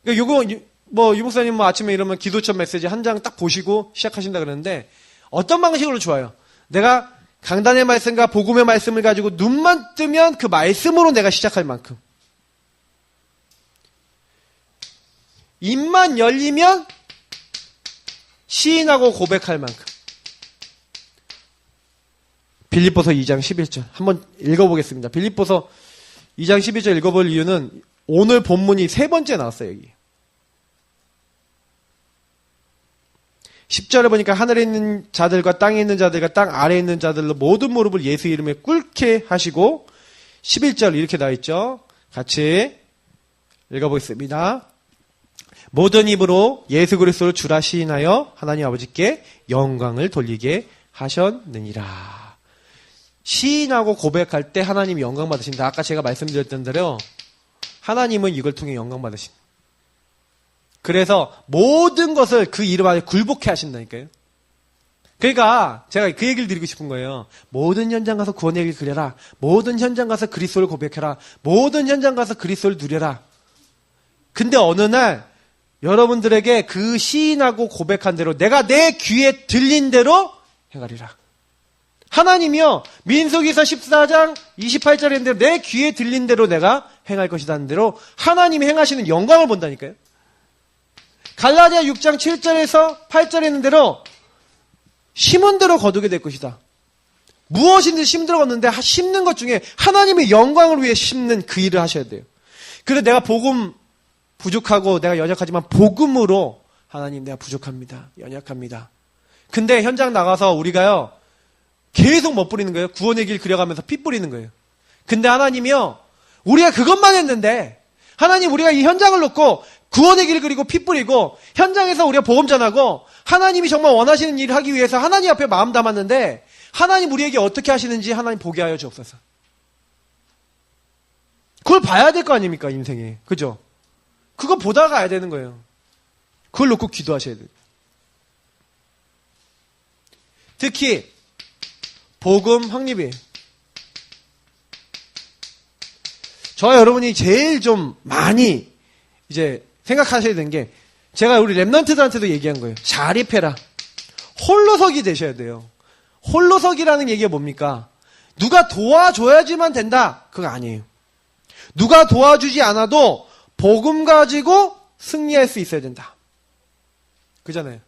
그러니까 요거 뭐 유목사님 뭐 아침에 이러면 기도처 메시지 한 장 딱 보시고 시작하신다 그러는데 어떤 방식으로 좋아요? 내가 강단의 말씀과 복음의 말씀을 가지고 눈만 뜨면 그 말씀으로 내가 시작할 만큼 입만 열리면 시인하고 고백할 만큼 빌립보서 2장 11절 한번 읽어보겠습니다. 빌립보서 2장 11절 읽어볼 이유는 오늘 본문이 세 번째 나왔어요. 여기 10절에 보니까 하늘에 있는 자들과 땅에 있는 자들과 땅 아래에 있는 자들로 모든 무릎을 예수 이름에 꿇게 하시고 11절 이렇게 나와 있죠. 같이 읽어보겠습니다. 모든 입으로 예수 그리스도를 주라 시인하여 하나님 아버지께 영광을 돌리게 하셨느니라. 시인하고 고백할 때 하나님이 영광 받으신다. 아까 제가 말씀드렸던 대로 하나님은 이걸 통해 영광 받으신다. 그래서 모든 것을 그 이름 안에 굴복해 하신다니까요. 그러니까 제가 그 얘기를 드리고 싶은 거예요. 모든 현장 가서 구원의 얘기를 그려라. 모든 현장 가서 그리스도를 고백해라. 모든 현장 가서 그리스도를 누려라. 근데 어느 날 여러분들에게 그 시인하고 고백한 대로 내가 내 귀에 들린 대로 행하리라. 하나님이요. 민수기서 14장 28절에 있는 대로 내 귀에 들린 대로 내가 행할 것이라는 대로 하나님이 행하시는 영광을 본다니까요. 갈라디아 6장 7절에서 8절에 있는 대로 심은 대로 거두게 될 것이다. 무엇인지 심들었는데 심는 것 중에 하나님의 영광을 위해 심는 그 일을 하셔야 돼요. 그래서 내가 복음 부족하고 내가 연약하지만 복음으로 하나님 내가 부족합니다. 연약합니다. 근데 현장 나가서 우리가요 계속 멋부리는 거예요. 구원의 길 그려가면서 피 뿌리는 거예요. 근데 하나님이요 우리가 그것만 했는데 하나님 우리가 이 현장을 놓고 구원의 길을 그리고 피 뿌리고 현장에서 우리가 복음 전하고 하나님이 정말 원하시는 일을 하기 위해서 하나님 앞에 마음 담았는데 하나님 우리에게 어떻게 하시는지 하나님 보게 하여 주옵소서. 그걸 봐야 될 거 아닙니까 인생에. 그죠? 그거 보다가 가야 되는 거예요. 그걸 놓고 기도하셔야 돼요. 특히 복음 확립이에요. 저와 여러분이 제일 좀 많이 이제 생각하셔야 되는 게 제가 우리 랩런트들한테도 얘기한 거예요. 자립해라. 홀로서기 되셔야 돼요. 홀로서기라는 얘기가 뭡니까? 누가 도와줘야지만 된다. 그거 아니에요. 누가 도와주지 않아도 복음 가지고 승리할 수 있어야 된다. 그잖아요.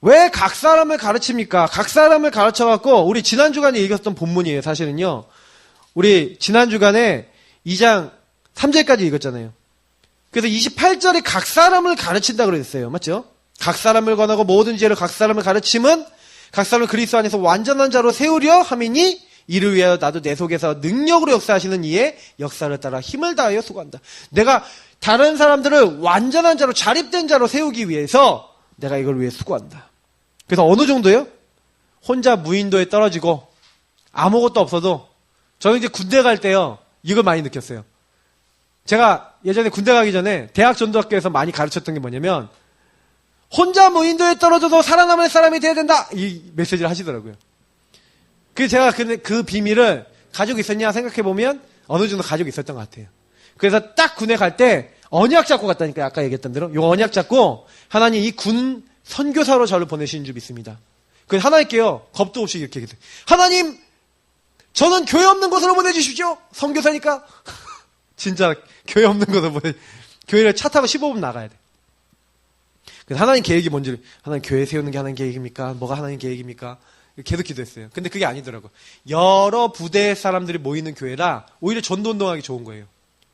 왜 각 사람을 가르칩니까? 각 사람을 가르쳐갖고 우리 지난 주간에 읽었던 본문이에요. 사실은요. 우리 지난 주간에 2장 3절까지 읽었잖아요. 그래서 28절에 각 사람을 가르친다 그랬어요. 맞죠? 각 사람을 권하고 모든 죄를 각 사람을 가르침은 각 사람을 그리스도 안에서 완전한 자로 세우려 함이니 이를 위하여 나도 내 속에서 능력으로 역사하시는 이의 역사를 따라 힘을 다하여 수고한다. 내가 다른 사람들을 완전한 자로 자립된 자로 세우기 위해서 내가 이걸 위해 수고한다. 그래서 어느 정도요? 혼자 무인도에 떨어지고 아무것도 없어도 저는 이제 군대 갈 때요. 이걸 많이 느꼈어요. 제가 예전에 군대 가기 전에 대학 전도학교에서 많이 가르쳤던 게 뭐냐면 혼자 무인도에 떨어져도 살아남을 사람이 돼야 된다. 이 메시지를 하시더라고요. 그래서 제가 그 비밀을 가지고 있었냐 생각해보면 어느 정도 가지고 있었던 것 같아요. 그래서 딱 군에 갈 때 언약 잡고 갔다니까요. 아까 얘기했던 대로. 요 언약 잡고 하나님 이 군 선교사로 저를 보내신 줄 믿습니다. 그래서 하나님께요. 겁도 없이 이렇게 얘기했어요. 하나님 저는 교회 없는 곳으로 보내주십시오. 선교사니까. 진짜 교회 없는 곳으로 교회를 차 타고 15분 나가야 돼. 그래서 하나님 계획이 뭔지 하나님 교회 세우는 게 하나님 계획입니까? 뭐가 하나님 계획입니까? 계속 기도했어요. 근데 그게 아니더라고. 여러 부대의 사람들이 모이는 교회라 오히려 전도운동하기 좋은 거예요.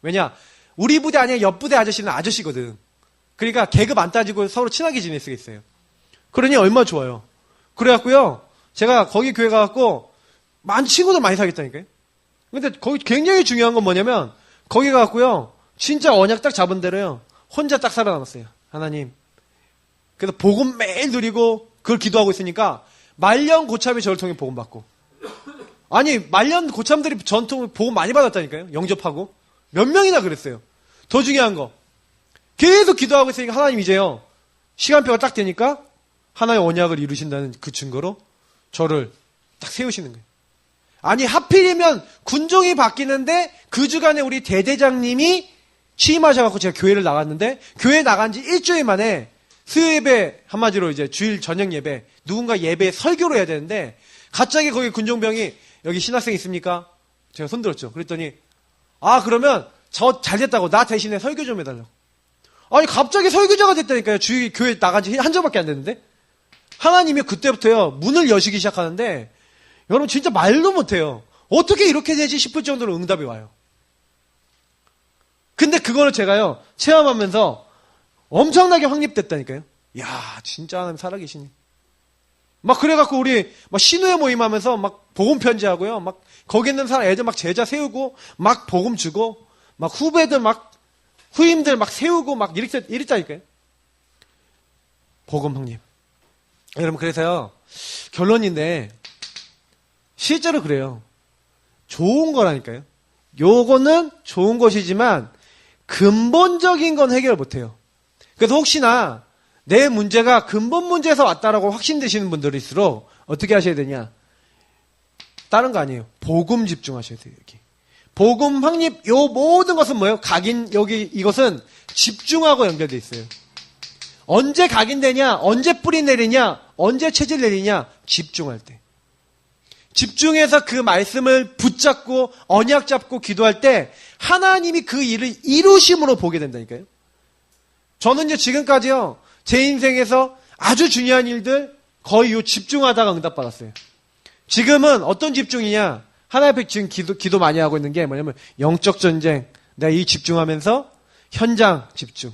왜냐? 우리 부대 아니야 옆 부대 아저씨는 아저씨거든. 그러니까 계급 안 따지고 서로 친하게 지낼 수가 있어요. 그러니 얼마나 좋아요. 그래갖고요. 제가 거기 교회 가갖고 친구들 많이 사귀었다니까요. 근데 거기 굉장히 중요한 건 뭐냐면 거기 가갖고요. 진짜 언약 딱 잡은 대로요. 혼자 딱 살아남았어요. 하나님. 그래서 복음 매일 누리고 그걸 기도하고 있으니까 말년 고참이 저를 통해 복음 받고. 아니 말년 고참들이 전통 복음 많이 받았다니까요. 영접하고. 몇 명이나 그랬어요. 더 중요한 거. 계속 기도하고 있으니까 하나님 이제요. 시간표가 딱 되니까 하나의 언약을 이루신다는 그 증거로 저를 딱 세우시는 거예요. 아니 하필이면 군종이 바뀌는데 그 주간에 우리 대대장님이 취임하셔갖고 제가 교회를 나갔는데 교회 나간 지 일주일 만에 수요 예배 한마디로 이제 주일 저녁 예배 누군가 예배 설교를 해야 되는데 갑자기 거기 군종병이 여기 신학생 있습니까? 제가 손들었죠. 그랬더니 그러면 저 잘됐다고 나 대신에 설교 좀 해달라고. 아니 갑자기 설교자가 됐다니까요. 주일 교회 나간 지 한 주밖에 안 됐는데 하나님이 그때부터요 문을 여시기 시작하는데 여러분 진짜 말도 못해요. 어떻게 이렇게 되지 싶을 정도로 응답이 와요. 근데 그거를 제가요 체험하면서 엄청나게 확립됐다니까요. 야 진짜 하나님 살아계시네. 막 그래갖고 우리 막 신우회 모임하면서 막 복음 편지하고요. 막 거기 있는 사람 애들 막 제자 세우고 막 복음 주고 막 후배들 막 후임들 막 세우고 막 이랬다니까요. 복음 형님. 여러분 그래서요 결론인데 실제로 그래요. 좋은 거라니까요. 요거는 좋은 것이지만 근본적인 건 해결 못해요. 그래서 혹시나 내 문제가 근본 문제에서 왔다라고 확신되시는 분들일수록 어떻게 하셔야 되냐? 다른 거 아니에요. 복음 집중하셔야 돼요. 여기. 복음 확립 요 모든 것은 뭐예요? 각인 여기 이것은 집중하고 연결돼 있어요. 언제 각인되냐? 언제 뿌리 내리냐? 언제 체질 내리냐? 집중할 때. 집중해서 그 말씀을 붙잡고 언약 잡고 기도할 때 하나님이 그 일을 이루심으로 보게 된다니까요. 저는 이제 지금까지요 제 인생에서 아주 중요한 일들 거의 요 집중하다가 응답받았어요. 지금은 어떤 집중이냐? 하나님 앞에 지금 기도 많이 하고 있는 게 뭐냐면 영적 전쟁. 내가 이 집중하면서 현장 집중.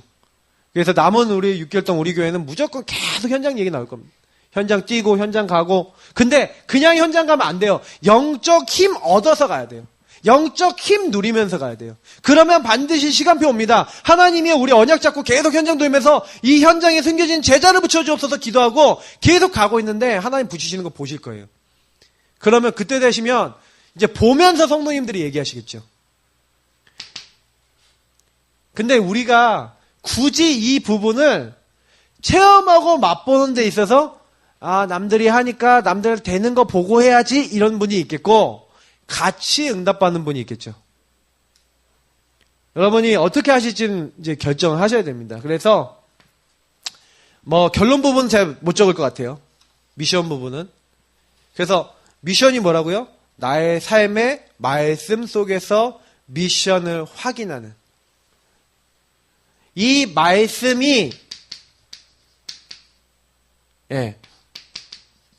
그래서 남은 우리 6개월 동안 우리 교회는 무조건 계속 현장 얘기 나올 겁니다. 현장 뛰고 현장 가고. 근데 그냥 현장 가면 안 돼요. 영적 힘 얻어서 가야 돼요. 영적 힘 누리면서 가야 돼요. 그러면 반드시 시간표 옵니다. 하나님이 우리 언약 잡고 계속 현장 돌면서 이 현장에 숨겨진 제자를 붙여주옵소서 기도하고 계속 가고 있는데 하나님 붙이시는 거 보실 거예요. 그러면 그때 되시면 이제 보면서 성도님들이 얘기하시겠죠. 근데 우리가 굳이 이 부분을 체험하고 맛보는 데 있어서 남들이 하니까 남들 되는 거 보고 해야지 이런 분이 있겠고 같이 응답받는 분이 있겠죠. 여러분이 어떻게 하실지는 이제 결정을 하셔야 됩니다. 그래서 뭐 결론 부분은 잘 못 적을 것 같아요. 미션 부분은. 그래서 미션이 뭐라고요? 나의 삶의 말씀 속에서 미션을 확인하는. 이 말씀이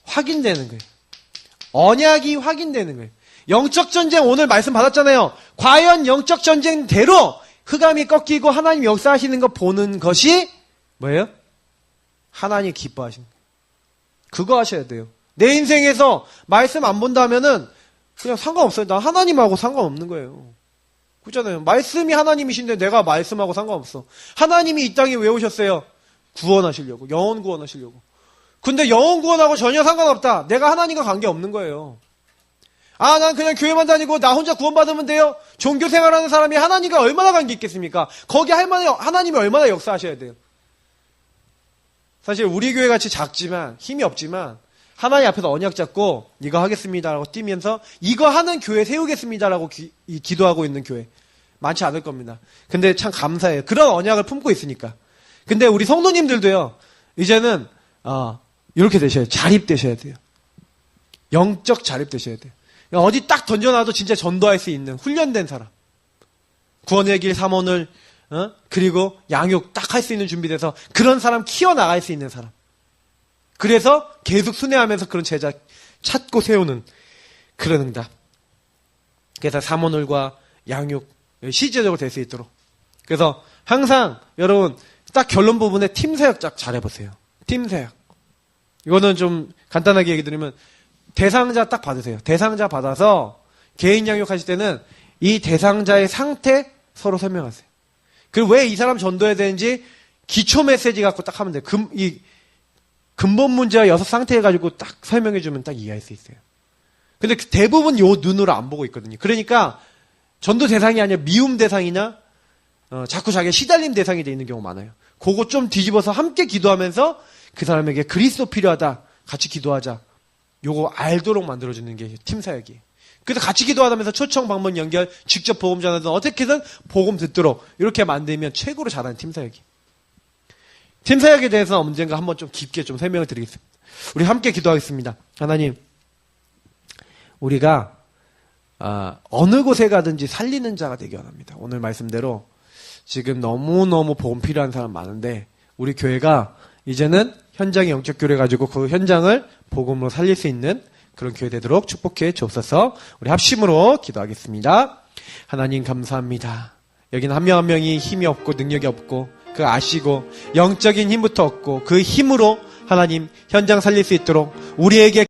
확인되는 거예요. 언약이 확인되는 거예요. 영적 전쟁 오늘 말씀 받았잖아요. 과연 영적 전쟁대로 흑암이 꺾이고 하나님 역사하시는 거 보는 것이 뭐예요? 하나님 기뻐하시는 거예요. 그거 하셔야 돼요. 내 인생에서 말씀 안 본다면은 그냥 상관없어요. 나 하나님하고 상관없는 거예요. 그렇잖아요. 말씀이 하나님이신데 내가 말씀하고 상관없어. 하나님이 이 땅에 왜 오셨어요? 구원하시려고. 영혼 구원하시려고. 근데 영혼 구원하고 전혀 상관없다. 내가 하나님과 관계없는 거예요. 아, 난 그냥 교회만 다니고 나 혼자 구원받으면 돼요? 종교 생활하는 사람이 하나님과 얼마나 관계 있겠습니까? 거기 하나님이 얼마나 역사하셔야 돼요? 사실 우리 교회 같이 작지만 힘이 없지만 하나님 앞에서 언약 잡고 이거 하겠습니다라고 뛰면서 이거 하는 교회 세우겠습니다라고 기도하고 있는 교회 많지 않을 겁니다. 근데 참 감사해요. 그런 언약을 품고 있으니까. 근데 우리 성도님들도요. 이제는 이렇게 되셔야 돼요. 자립되셔야 돼요. 영적 자립되셔야 돼요. 어디 딱 던져놔도 진짜 전도할 수 있는 훈련된 사람. 구원의 길 3원을 그리고 양육 딱 할 수 있는 준비돼서 그런 사람 키워나갈 수 있는 사람. 그래서 계속 순회하면서 그런 제자 찾고 세우는 그런 응답. 그래서 3원을과 양육 실제적으로 될 수 있도록. 그래서 항상 여러분 딱 결론 부분에 팀 사역 딱 잘해보세요. 팀 사역. 이거는 좀 간단하게 얘기 드리면 대상자 딱 받으세요. 대상자 받아서 개인 양육하실 때는 이 대상자의 상태 서로 설명하세요. 그리고 왜 이 사람 전도해야 되는지 기초 메시지 갖고 딱 하면 돼요. 이 근본 문제와 여섯 상태 해가지고 딱 설명해주면 딱 이해할 수 있어요. 근데 대부분 요 눈으로 안 보고 있거든요. 그러니까 전도 대상이 아니라 미움 대상이나 자꾸 자기가 시달림 대상이 돼 있는 경우가 많아요. 그거 좀 뒤집어서 함께 기도하면서 그 사람에게 그리스도 필요하다. 같이 기도하자. 요거 알도록 만들어주는 게 팀 사역이에요. 그래서 같이 기도하면서 초청 방문 연결, 직접 복음 전하든 어떻게든 복음 듣도록 이렇게 만들면 최고로 잘하는 팀 사역이에요. 팀 사역에 대해서 언젠가 한번 좀 깊게 좀 설명을 드리겠습니다. 우리 함께 기도하겠습니다. 하나님, 우리가 어느 곳에 가든지 살리는 자가 되기 원합니다. 오늘 말씀대로 지금 너무너무 복음 필요한 사람 많은데 우리 교회가 이제는 현장의 영적 교회 가지고 그 현장을 복음으로 살릴 수 있는 그런 교회 되도록 축복해 주옵소서. 우리 합심으로 기도하겠습니다. 하나님 감사합니다. 여기는 한 명 한 명이 힘이 없고 능력이 없고 그 아시고 영적인 힘부터 얻고 그 힘으로 하나님 현장 살릴 수 있도록 우리에게